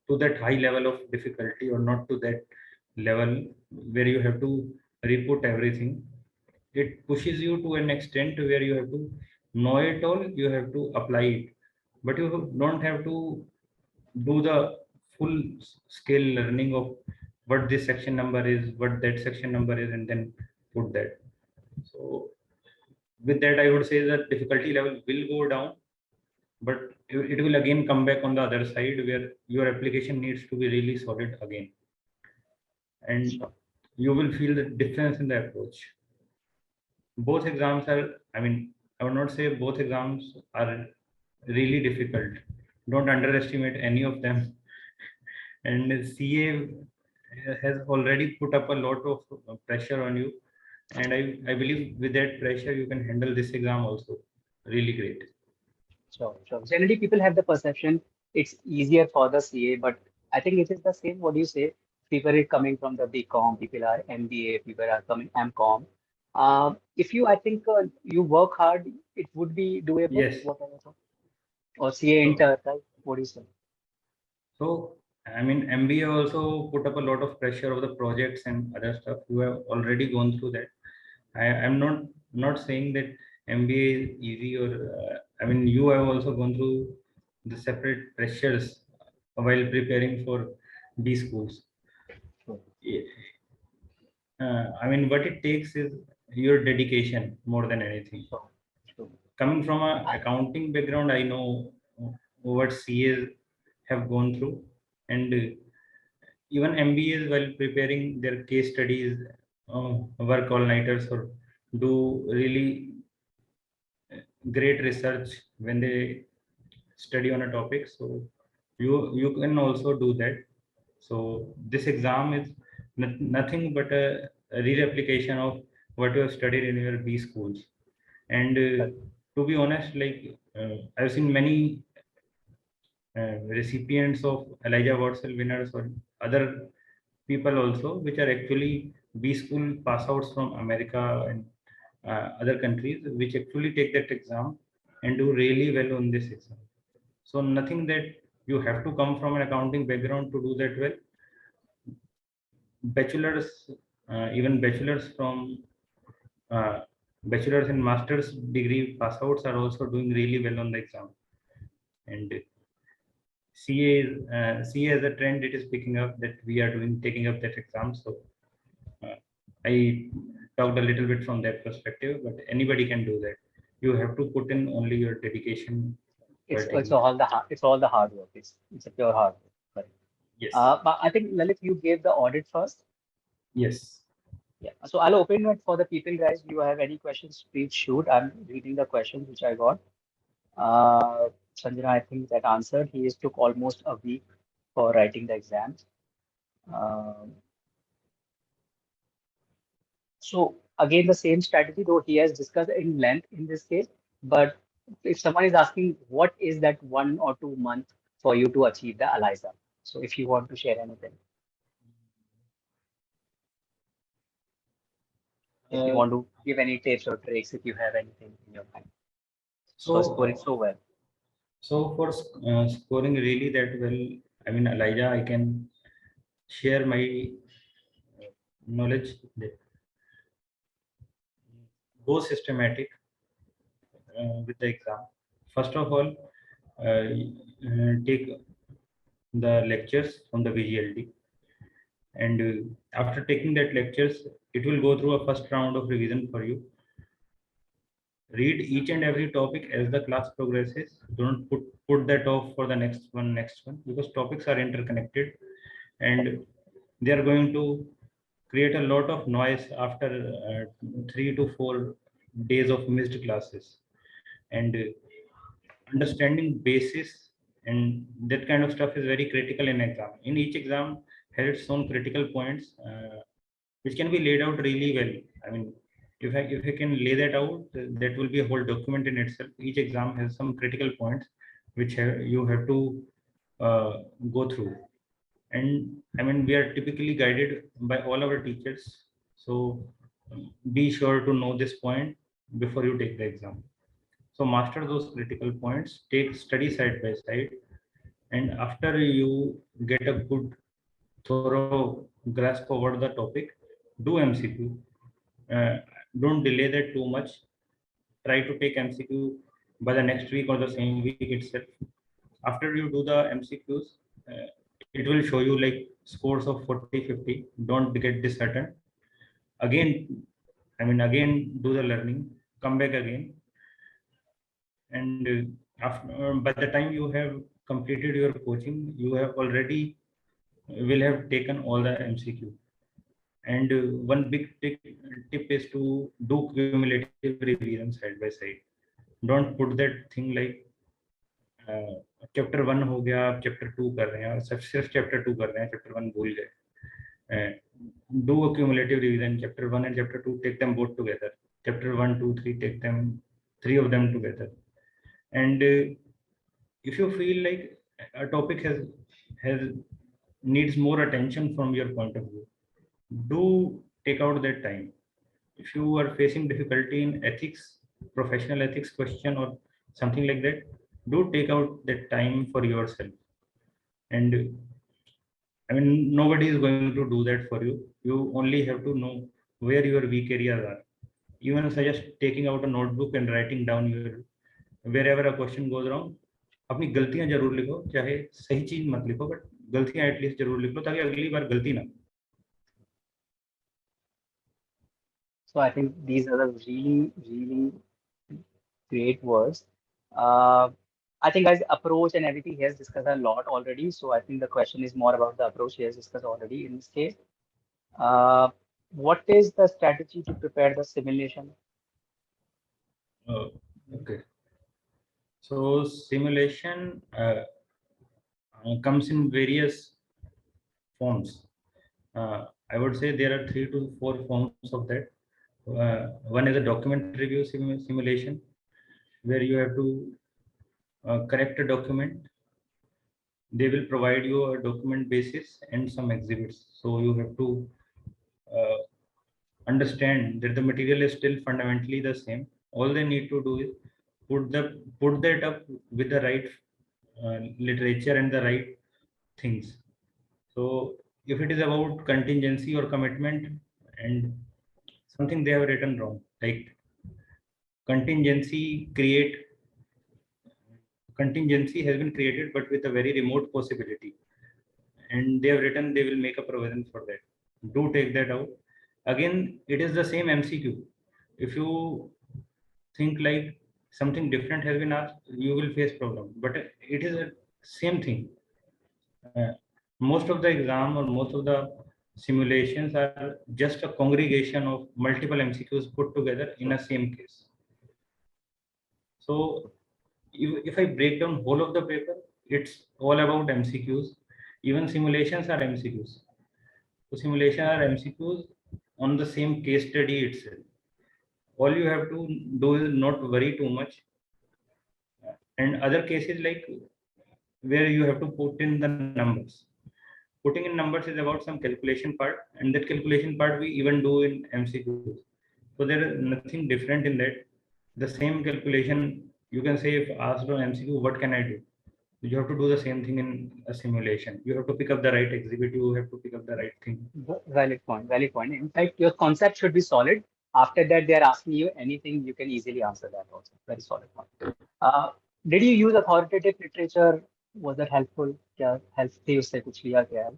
to that high level of difficulty, or not to that level where you have to reput everything. It pushes you to an extent where you have to know it all, you have to apply it, but you don't have to do the full scale learning of what this section number is, what that section number is, and then put that. So with that, I would say that difficulty level will go down, but it will again come back on the other side where your application needs to be really solid again, and Sure. you will feel the difference in the approach. Both exams are, I mean, I would not say both exams are really difficult. Don't underestimate any of them. And CA has already put up a lot of pressure on you, and I believe with that pressure you can handle this exam also really great. Sure, sure. Generally, people have the perception it's easier for the CA, but I think it is the same. What do you say? People are coming from the BCom, people are MBA, people are coming MCom. If you, I think you work hard, it would be doable. Yes. What I thought. Or CA So, inter, right? What do you say? so I mean, MBA also put up a lot of pressure of the projects and other stuff. You have already gone through that. I'm not saying that MBA is easy, or I mean, you have also gone through the separate pressures while preparing for B schools. Sure, I mean, what it takes is your dedication more than anything. sure, sure. Coming from a I, accounting background, I know what CAs have gone through, and even MBAs while preparing their case studies, work all nighters or do really great research when they study on a topic. So you can also do that. So this exam is nothing but a re-replication of what you have studied in your B schools. And to be honest, like I've seen many recipients of Elijah Watson winners or other people also, which are actually B school pass outs from America and other countries, which actually take that exam and do really well on this exam. So nothing that you have to come from an accounting background to do that well. Bachelors, even bachelors from uh, bachelors and masters degree pass outs are also doing really well on the exam. And CA as a trend, it is picking up that we are doing taking up that exam. So uh, I talked a little bit from that perspective, but anybody can do that. You have to put in only your dedication while it's taking it. all the it's all the hard work. It's a pure hard work. Correct. Yes. But I think Lalit, you gave the audit first. Yes. Yeah. So I'll open it for the people, guys. Do you have any questions? Please shoot. I'm reading the questions which I got. Sanjana, I think that answered. He took almost a week for writing the exams. Um, so again, the same strategy, though he has discussed in length in this case. But if someone is asking, what is that 1 or 2 months for you to achieve the ELISA? So if you want to share anything, if you Uh, want to give any tips or tricks, if you have anything in your mind for so, scoring so well. for scoring really that well, I mean, Elijah, I can share my knowledge that go systematic with the exam. First of all, take the lectures from the VGLT. And after taking that lectures, it will go through a first round of revision for you. Read each and every topic as the class progresses. Don't put that off for the next one, because topics are interconnected and they are going to create a lot of noise after 3 to 4 days of missed classes. And understanding basis and that kind of stuff is very critical in exam. In each exam has its own critical points, which can be laid out really well. I mean, if I can lay that out, that will be a whole document in itself. Each exam has some critical points which you have to uh, go through. And I mean, we are typically guided by all our teachers. So be sure to know this point before you take the exam. So master those critical points, take study side by side, and after you get a good thorough grasp over the topic, do MCQ. Uh, don't delay that too much. Try to take MCQ by the next week or the same week itself. After you do the MCQs, it will show you like scores of 40, 50. Don't get disheartened. Again, I mean, again, do the learning, come back again. And after, by the time you have completed your coaching, you have already will have taken all the MCQ. And one big tip is to do cumulative revision side by side. Don't put that thing like chapter 1 हो गया, आप chapter 2 कर रहे हैं और सिर्फ chapter 2 कर रहे हैं, चैप्टर 1 भूल गए. Do a cumulative revision. Chapter 1 and chapter 2, take them both together. Chapter 1, 2, 3, take them, 3 of them together. And if you feel like a topic has needs more attention from your point of view, do take out that time. If you are facing difficulty in ethics, professional ethics question or something like that, do take out that time for yourself. And I mean, nobody is going to do that for you. You only have to know where your weak areas are. Even suggest taking out a notebook and writing down your wherever a question goes wrong. अपनी गलतियां जरूर लिखो, चाहे सही चीज मत लिखो, but गलतियां एटलीस्ट जरूर लिख लो ताकि अगली बार गलती ना. So I think these are the really, really great words. Uh, I think guys, approach and everything he has discussed a lot already. So I think the question is more about the approach he has discussed already in this case. Uh, what is the strategy to prepare the simulation? Okay. So simulation comes in various forms. I would say there are 3 to 4 forms of that. One is a document review simulation, where you have to correct a document. They will provide you a document basis and some exhibits. So you have to uh, understand that the material is still fundamentally the same. All they need to do is put that up with the right literature and the right things. So if it is about contingency or commitment and something they have written wrong, like contingency has been created but with a very remote possibility, and they have written they will make a provision for that. Do take that out. Again, it is the same MCQ. If you think like something different has been asked, you will face problem, but it is a same thing. Most of the exam or most of the simulations are just a congregation of multiple MCQs put together in a same case. So if I break down whole of the paper, it's all about MCQs. Even simulations are MCQs. So simulation are MCQs on the same case study itself. All you have to do is not worry too much. And other cases like where you have to put in the numbers. Putting in numbers is about some calculation part, and that calculation part we even do in MCQs. So there is nothing different in that. The same calculation, you can say if asked on MCQ, what can I do? You have to do the same thing in a simulation. You have to pick up the right exhibit, you have to pick up the right thing. Valid point, valid point. In fact, your concept should be solid. After that, they're asking you anything, you can easily answer that also. Very solid point. Did you use authoritative literature Was that helpful? क्या help थी उससे कुछ लिया क्या है?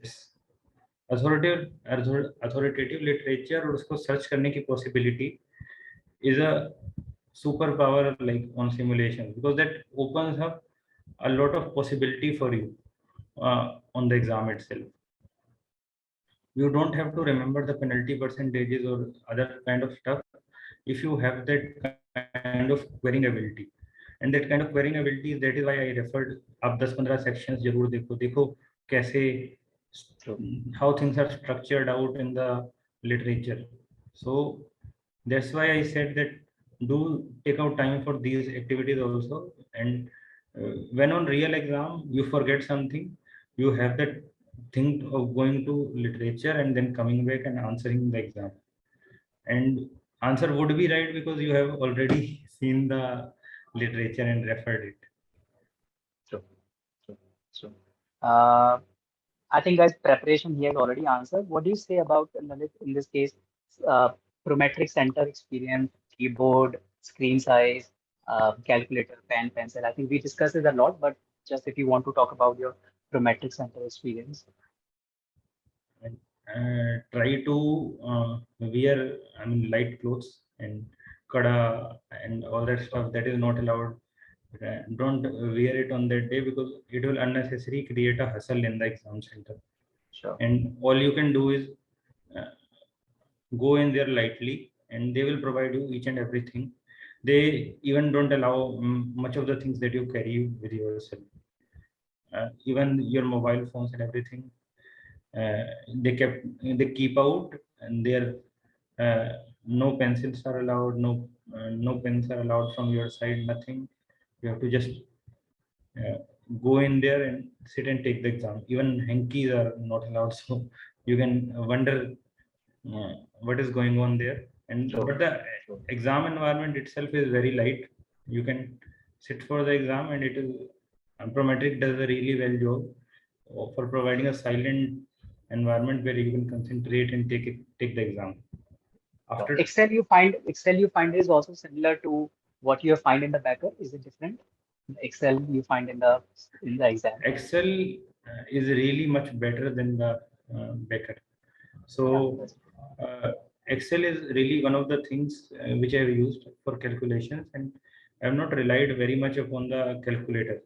Yes. Authoritative literature और उसको search करने की possibility is a superpower like on simulation, because that opens up a lot of possibility for you on the exam itself. You don't have to remember the penalty percentages or other kind of stuff if you have that kind of querying ability. And that kind of querying ability, that is why I referred, आप 10-15 sections जरूर देखो देखो कैसे True. how things are structured out in the literature. So that's why I said that do take out time for these activities also. And when on real exam you forget something, you have that thing of going to literature and then coming back and answering the exam, and answer would be right because you have already seen the literature and referred it. True. True. True. Uh, I think guys, preparation he has already answered. What do you say about Lalit in this case? Uh, Prometric center experience, keyboard, screen size, calculator, pen, pencil. I think we discussed it a lot, but just if you want to talk about your Prometric center experience. And try to wear, I mean, light clothes and kada and all that stuff that is not allowed. Don't wear it on that day because it will unnecessarily create a hustle in the exam center. Sure. And all you can do is uh, go in there lightly and they will provide you each and everything. They even don't allow much of the things that you carry with yourself, even your mobile phones and everything. uh, they keep out, and there uh, no pencils are allowed, no pens are allowed from your side, nothing. You have to just uh, go in there and sit and take the exam. Even hankies are not allowed, so you can wonder what is going on there. And True. but the True. exam environment itself is very light. You can sit for the exam, and it is Prometric does a really well job for providing a silent environment where you can concentrate and take the exam. Sure. After Excel you find is also similar to what you find in the backer. Is it different? Excel you find in the exam. Excel is really much better than the Becker. Yeah, So that's uh, Excel is really one of the things which I have used for calculations, and I have not relied very much upon the calculator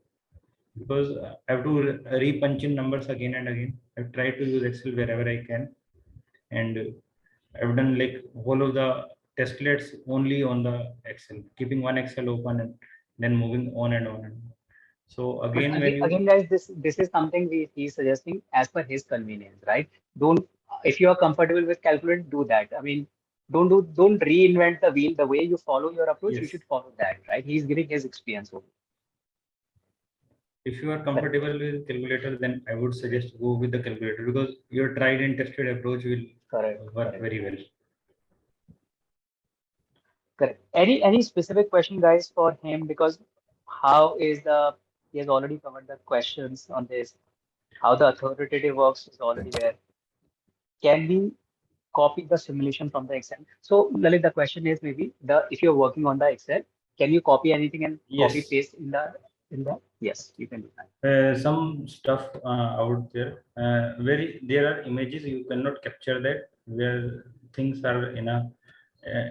because I have to re-punch in numbers again and again. I've tried to use Excel wherever I can, and I've done like whole of the testlets only on the Excel, keeping one Excel open and then moving on and on and on. So But again, when again, you guys, this is something he's suggesting as per his convenience, right? Don't if you are comfortable with calculator, do that. I mean, don't reinvent the wheel. The way you follow your approach, you yes, should follow that, right? He's giving his experience over. if you are Correct, comfortable with calculator, then I would suggest go with the calculator because your tried and tested approach will correct, work correct, very well. correct. Any specific question, guys, for him? Because how is the he has already covered the questions on this. How the authoritative works is already there. Can we copy the simulation from the Excel? So, Lalit, the question is maybe the if you're working on the Excel, can you copy anything and copy Yes, paste in the yes, you can do that. some stuff out there where there are images you cannot capture that, where things are in a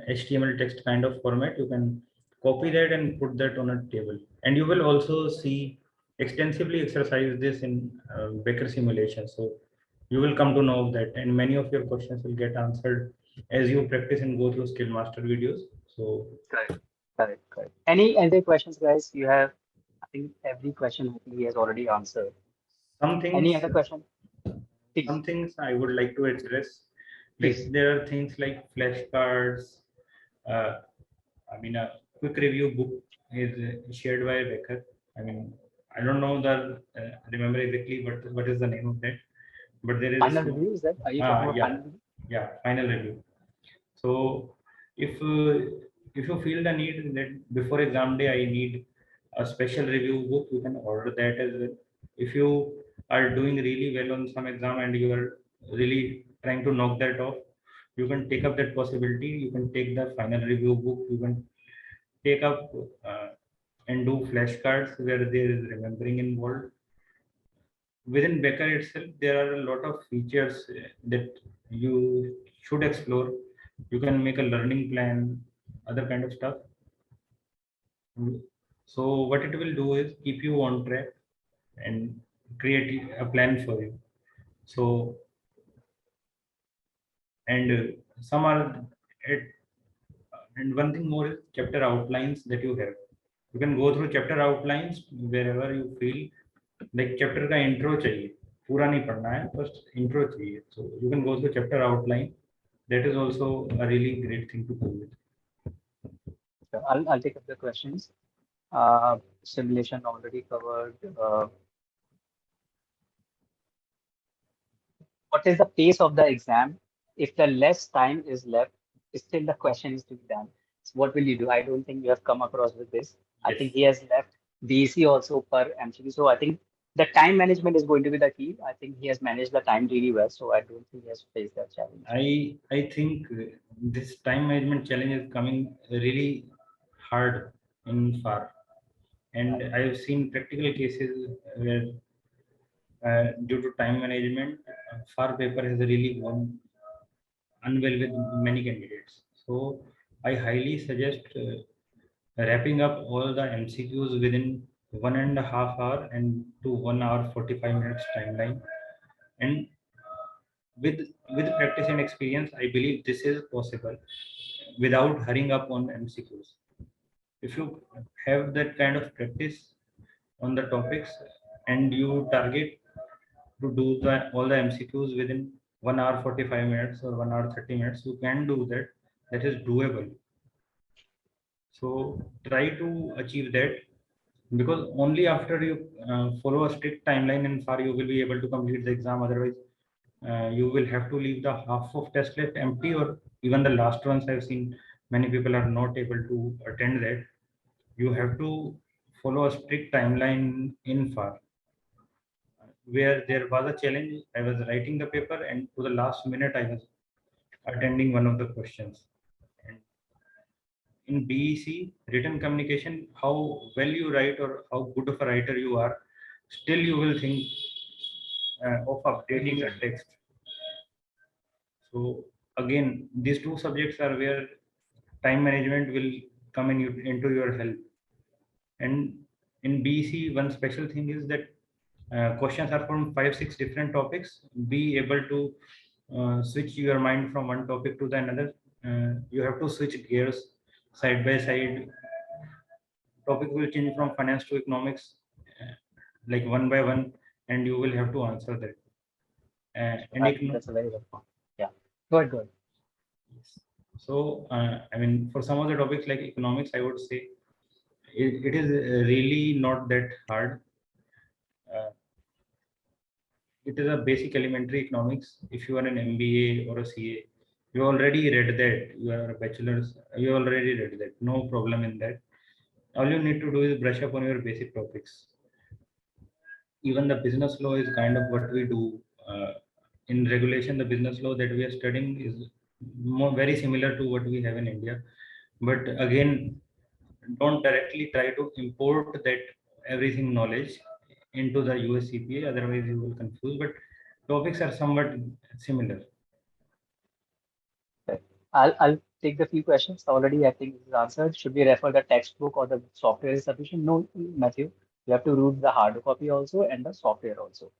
HTML text kind of format. You can copy that and put that on a table, and you will also see extensively exercise this in Becker simulation. So you will come to know that, and many of your questions will get answered as you practice and go through skill master videos. So Correct. Correct. Correct. Any other questions, guys? You have, I think every question I think he has already answered. some Any things other question? Please, some things I would like to address. Like please. there are things like flashcards. Uh, I mean, a quick review book is shared by Becker. I mean, I don't know the remember exactly what is the name of that, but there is a Final small. review is that? Are you talking about Yeah, final review? yeah, final review. So if you feel the need that before exam day I need a special review book, you can order that as well. If you are doing really well on some exam and you are really trying to knock that off, you can take up that possibility. You can take the final review book. You can take up uh, and do flashcards where there is remembering involved. Within Becker itself, there are a lot of features that you should explore. You can make a learning plan, other kind of stuff. So what it will do is keep you on track and create a plan for you. So and some are it, and one thing more is chapter outlines that you have. You can go through chapter outlines wherever you feel like chapter का intro चाहिए, पूरा नहीं पढ़ना है, first intro चाहिए. So you can go through chapter outline. That is also a really great thing to go with. So I'll take up the questions. Simulation already covered. What is the pace of the exam? If the less time is left, still the question is to be done. So what will you do? I don't think you have come across with this. I Yes, think he has left BEC also per MCQ. So I think the time management is going to be the key. I think he has managed the time really well. So I don't think he has faced that challenge. I think this time management challenge is coming really hard in FAR, and Right. I have seen practical cases where due to time management, FAR paper has really gone unwell with many candidates. So I highly suggest wrapping up all the MCQs within 1.5 hour and to 1 hour 45 minutes timeline. And with practice and experience, I believe this is possible without hurrying up on MCQs. If you have that kind of practice on the topics and you target to do all the MCQs within 1 hour 45 minutes or 1 hour 30 minutes, you can do that. That is doable. So try to achieve that, because only after you follow a strict timeline and far you will be able to complete the exam. Otherwise, you will have to leave the half of test left empty, or even the last ones. I've seen many people are not able to attend that. You have to follow a strict timeline in far. Where there was a challenge, I was writing the paper, and to the last minute, I was attending one of the questions. And in BEC, written communication, how well you write or how good of a writer you are, still you will think of updating your text. So again, these two subjects are where time management will come into your help. And in BEC, one special thing is that questions are from 5 6 different topics. Be able to switch your mind from one topic to the another. You have to switch gears side by side. Topic will change from finance to economics, uh, like one by one, and you will have to answer that. And I think that's a very good point. Yeah. Good, good. so, I mean, for some of the topics like economics, I would say it is really not that hard. Uh, it is a basic elementary economics. If you are an MBA or a CA, you already read that. You are a bachelor's, you already read that. No problem in that. All you need to do is brush up on your basic topics. Even the business law is kind of what we do in regulation. The business law that we are studying is very similar to what we have in India, but again, don't directly try to import that everything knowledge into the US CPA, otherwise you will confuse, but topics are somewhat similar. Okay. I'll take the few questions. Already, I think this is answered. Should we refer the textbook or the software is sufficient? No, Matthew. You have to read the hard copy also and the software also.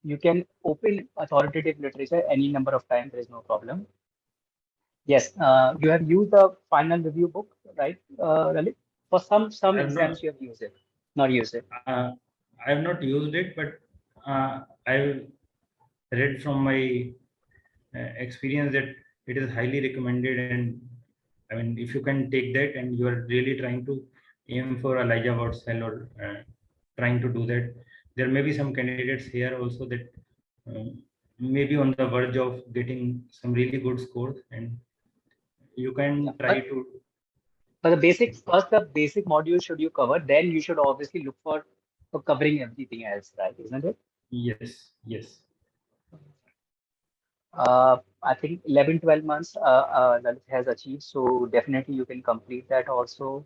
You can open authoritative literature any number of times. There is no problem. Yes, you have used the final review book, right, Lalit? For some I have not exams, you have used it, not used it. I have not used it, but I've read from my experience that it is highly recommended. And I mean, if you can take that and you are really trying to aim for Elijah Wurtzel or trying to do that, there may be some candidates here also that may be on the verge of getting some really good scores, and you Yeah, can try to. but the basic first the basic module should you cover, then you should obviously look for covering everything else, right? Isn't it? Yes, yes. I think 11, 12 months Lalit has achieved, so definitely you can complete that also.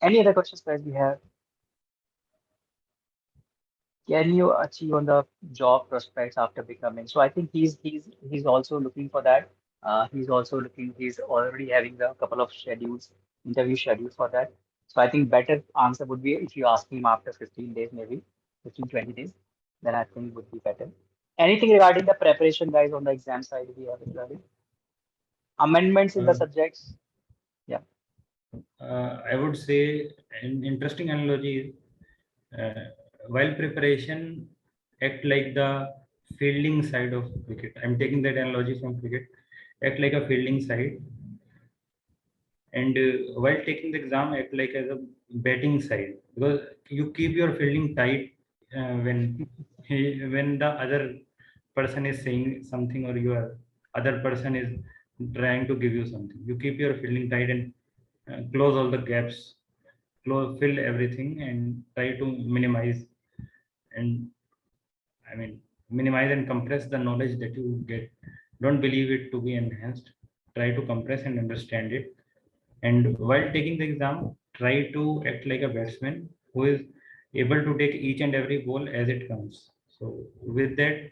Any other questions guys we have? Can you achieve on the job prospects after becoming? So I think he's also looking for that. He's also looking. He's already having a couple of schedules, interview schedules for that. So I think better answer would be if you ask him after 15 days, maybe 15, 20 days. Then I think would be better. Anything regarding the preparation, guys, on the exam side we have regarding amendments in the Uh, subjects? Yeah. I would say an interesting analogy is while preparation act like the fielding side of cricket. I'm taking that analogy from cricket. Act like a fielding side, and while taking the exam, act like as a batting side because you keep your fielding tight when the other person is saying something or your other person is trying to give you something. You keep your fielding tight and close all the gaps, fill everything, and try to minimize and minimize and compress the knowledge that you get. Don't believe it to be enhanced. Try to compress and understand it. And while taking the exam, try to act like a batsman who is able to take each and every ball as it comes. So with that,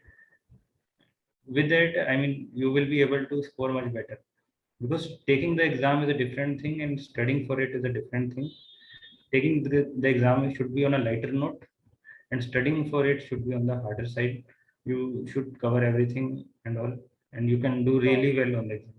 you will be able to score much better because taking the exam is a different thing and studying for it is a different thing. Taking the exam should be on a lighter note and studying for it should be on the harder side. You should cover everything and all, and you can do So really well on the exam.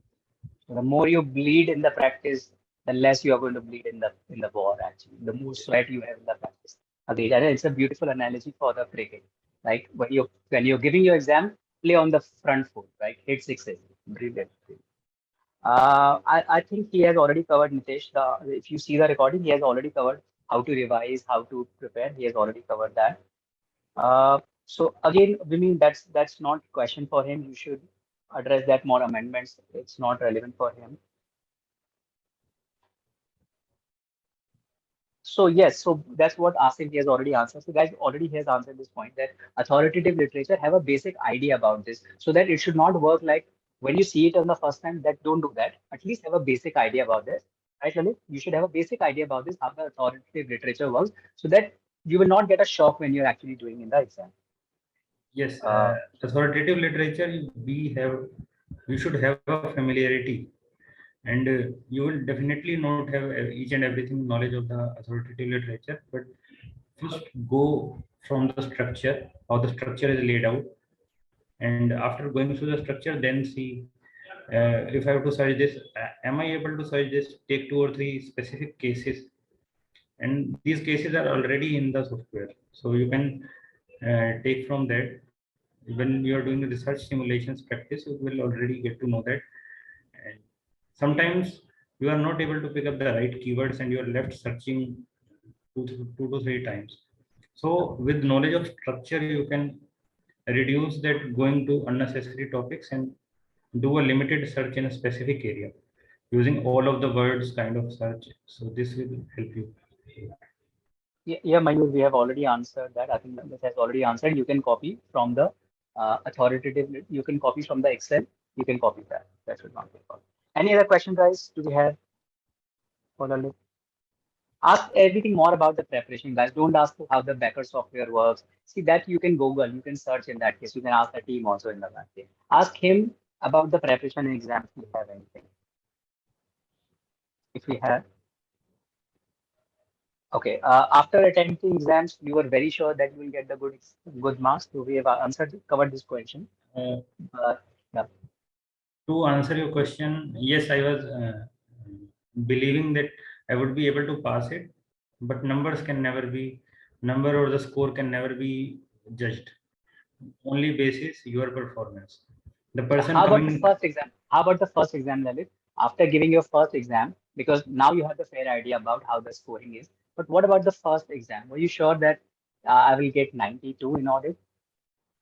the more you bleed in the practice, the less you are going to bleed in the war. Actually, the more sweat you have in the practice. Agreed. And it's a beautiful analogy for the cricket. Like when you're giving your exam, play on the front foot, right? Hit sixes. Brilliant. I think he has already covered Nitesh. If you see the recording, he has already covered how to revise, how to prepare. He has already covered that. So again, we mean that's not question for him. You should address that more amendments. It's not relevant for him. So yes, so that's what Asif he has already answered. So guys already has answered this point that authoritative literature have a basic idea about this, so that it should not work like when you see it on the first time. That don't do that. At least have a basic idea about this, right, Lalit? You should have a basic idea about this how the authoritative literature works, so that you will not get a shock when you're actually doing in the exam. Yes, Uh, authoritative literature, we should have a familiarity, and you will definitely not have each and everything knowledge of the authoritative literature, but first go from the structure, how the structure is laid out, and after going through the structure, then see if I have to search this, am I able to search this? Take two or three specific cases, and these cases are already in the software, so you can take from that. When you are doing the research simulations practice, you will already get to know that. And sometimes you are not able to pick up the right keywords and you are left searching two to three times. So with knowledge of structure, you can reduce that going to unnecessary topics and do a limited search in a specific area using all of the words kind of search. So this will help you. yeah, Mayur, we have already answered that. I think this has already answered. You can copy from the authoritative. You can copy from the Excel. You can copy that. That should not be a problem. Any other question, guys? Do we have for the list? Ask everything more about the preparation, guys. Don't ask how the backer software works. See that you can Google. You can search in that case. You can ask the team also in the that case. Ask him about the preparation exams. If you have anything. If we have. Okay. After attempting exams, you were very sure that you will get the good marks. So we have answered covered this question. Uh, Yeah. to answer your question, yes, I was believing that I would be able to pass it, but numbers can never be, number or the score can never be judged. Only basis your performance. The person How about the coming, first exam? How about the first exam, Lalit? After giving your first exam, because now you have the fair idea about how the scoring is. But what about the first exam? Were you sure that I will get 92 in audit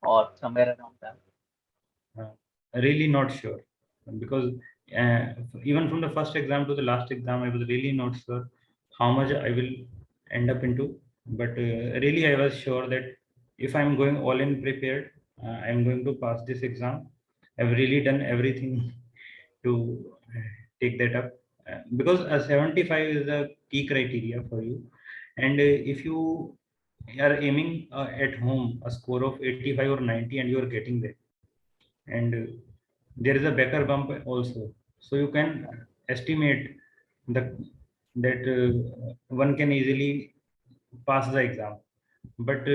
or somewhere around that? uh, really not sure because uh, even from the first exam to the last exam, I was really not sure how much I will end up into. But really, I was sure that if I'm going all in prepared, I'm going to pass this exam. I've really done everything to take that up. because a 75 is the key criteria for you. And if you are aiming at home a score of 85 or 90 and you are getting there, and there is a Becker bump also, so you can estimate the that one can easily pass the exam. But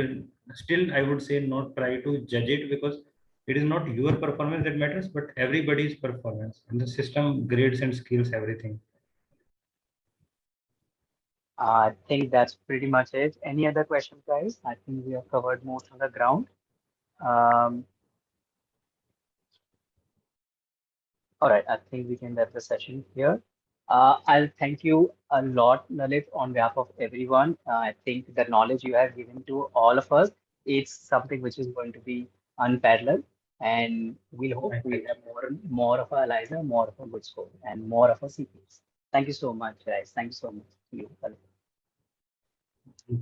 still I would say not try to judge it, because it is not your performance that matters, but everybody's performance, and the system grades and skills everything. I think that's pretty much it. Any other questions, guys? I think we have covered most of the ground. Um, all right, I think we can wrap the session here. I'll thank you a lot, Lalit, on behalf of everyone. I think the knowledge you have given to all of us, it's something which is going to be unparalleled. And we hope we have more of a Eliza, more of a good score, and more of a CPAs. Thank you so much, guys. Thank you so much to you, Lalit.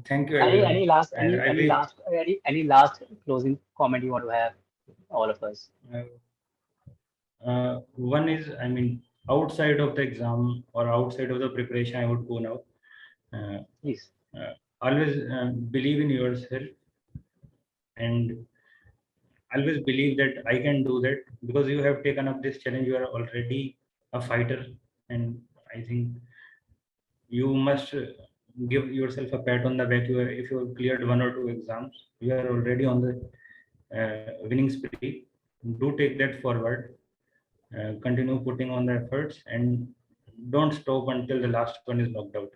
Thank you, Any everyone. last I wish any last closing comment you want to have, all of us? one is, I mean, outside of the exam or outside of the preparation, I would go now. Please. Always believe in yourself, and always believe that I can do that, because you have taken up this challenge. You are already a fighter, and I think you must give yourself a pat on the back. If you have cleared one or two exams, you are already on the winning spree. Do take that forward. Continue putting on the efforts, and don't stop until the last one is knocked out.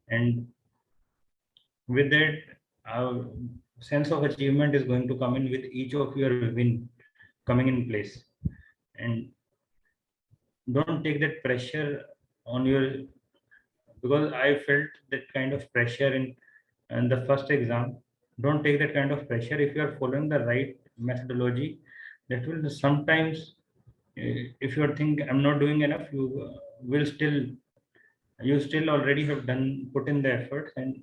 And with that, our sense of achievement is going to come in with each of your win coming in place. And don't take that pressure on your, because I felt that kind of pressure in the first exam. Don't take that kind of pressure. If you are following the right methodology, that will sometimes, if you are think I'm not doing enough, will still, you still already have done, put in the efforts, and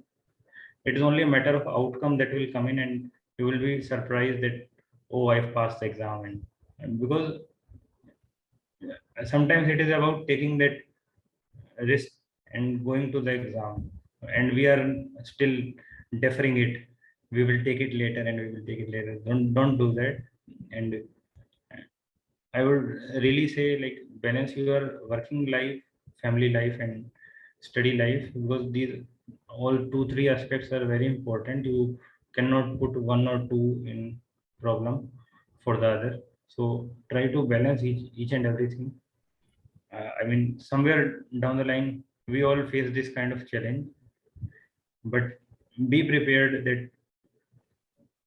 it is only a matter of outcome that will come in, and you will be surprised that, oh, I've passed the exam. And because sometimes it is about taking that risk and going to the exam, and we are still deferring it. We will take it later, and we will take it later. Don't do that. And I would really say, like, balance your working life, family life, and study life, because these all two three aspects are very important. You cannot put one or two in problem for the other. So try to balance each and everything. I mean, somewhere down the line, we all face this kind of challenge, but be prepared that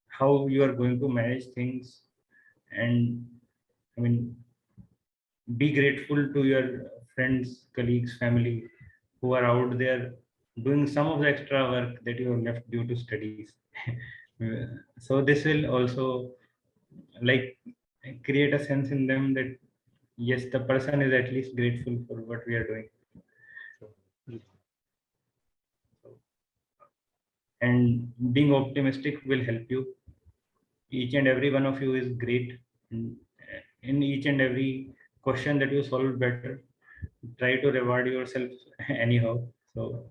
how you are going to manage things. And I mean, be grateful to your friends, colleagues, family, who are out there doing some of the extra work that you have left due to studies. So this will also, like, create a sense in them that yes, the person is at least grateful for what we are doing. And being optimistic will help you. Each and every one of you is great. In each and every question that you solve better, try to reward yourself anyhow. So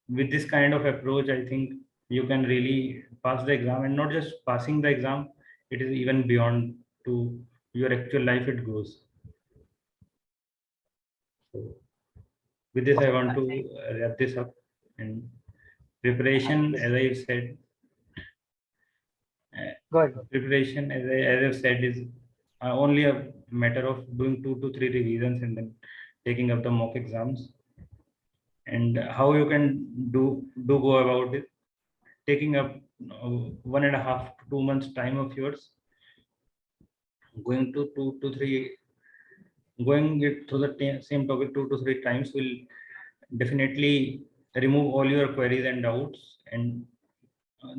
with this kind of approach, I think you can really pass the exam, and not just passing the exam, it is even beyond to your actual life it goes. So with this, I want to wrap this up. And preparation, as I said, Go ahead. preparation, as I've said, is only a matter of doing 2 to 3 revisions and then taking up the mock exams. And how you can do go about it, taking up 1.5 to 2 months time of yours, going to 2 to 3, going it through the same topic 2 to 3 times will definitely remove all your queries and doubts. And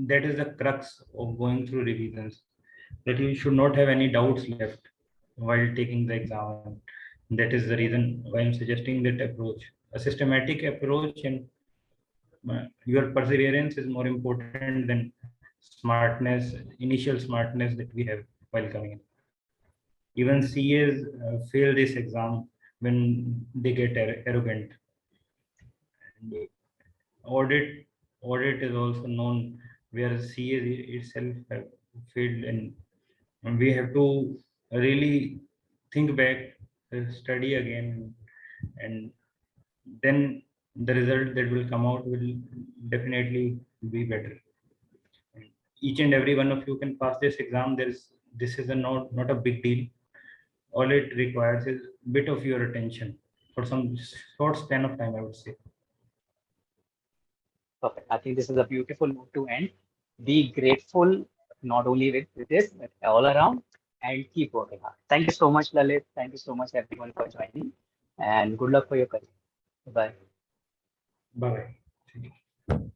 that is the crux of going through revisions, that you should not have any doubts left while taking the exam. That is the reason why I'm suggesting that approach, a systematic approach. And your perseverance is more important than smartness, initial smartness that we have while coming in. Even CAs fail this exam when they get arrogant. And audit is also known where CA itself have failed, and we have to really think back, study again, and then the result that will come out will definitely be better. And each and every one of you can pass this exam. This is not a big deal. All it requires is a bit of your attention for some short span of time, I would say. Perfect. I think this is a beautiful note to end. Be grateful, not only with this, but all around, and keep working hard. Thank you so much, Lalit. Thank you so much, everyone, for joining. And good luck for your career. Bye. Bye bye.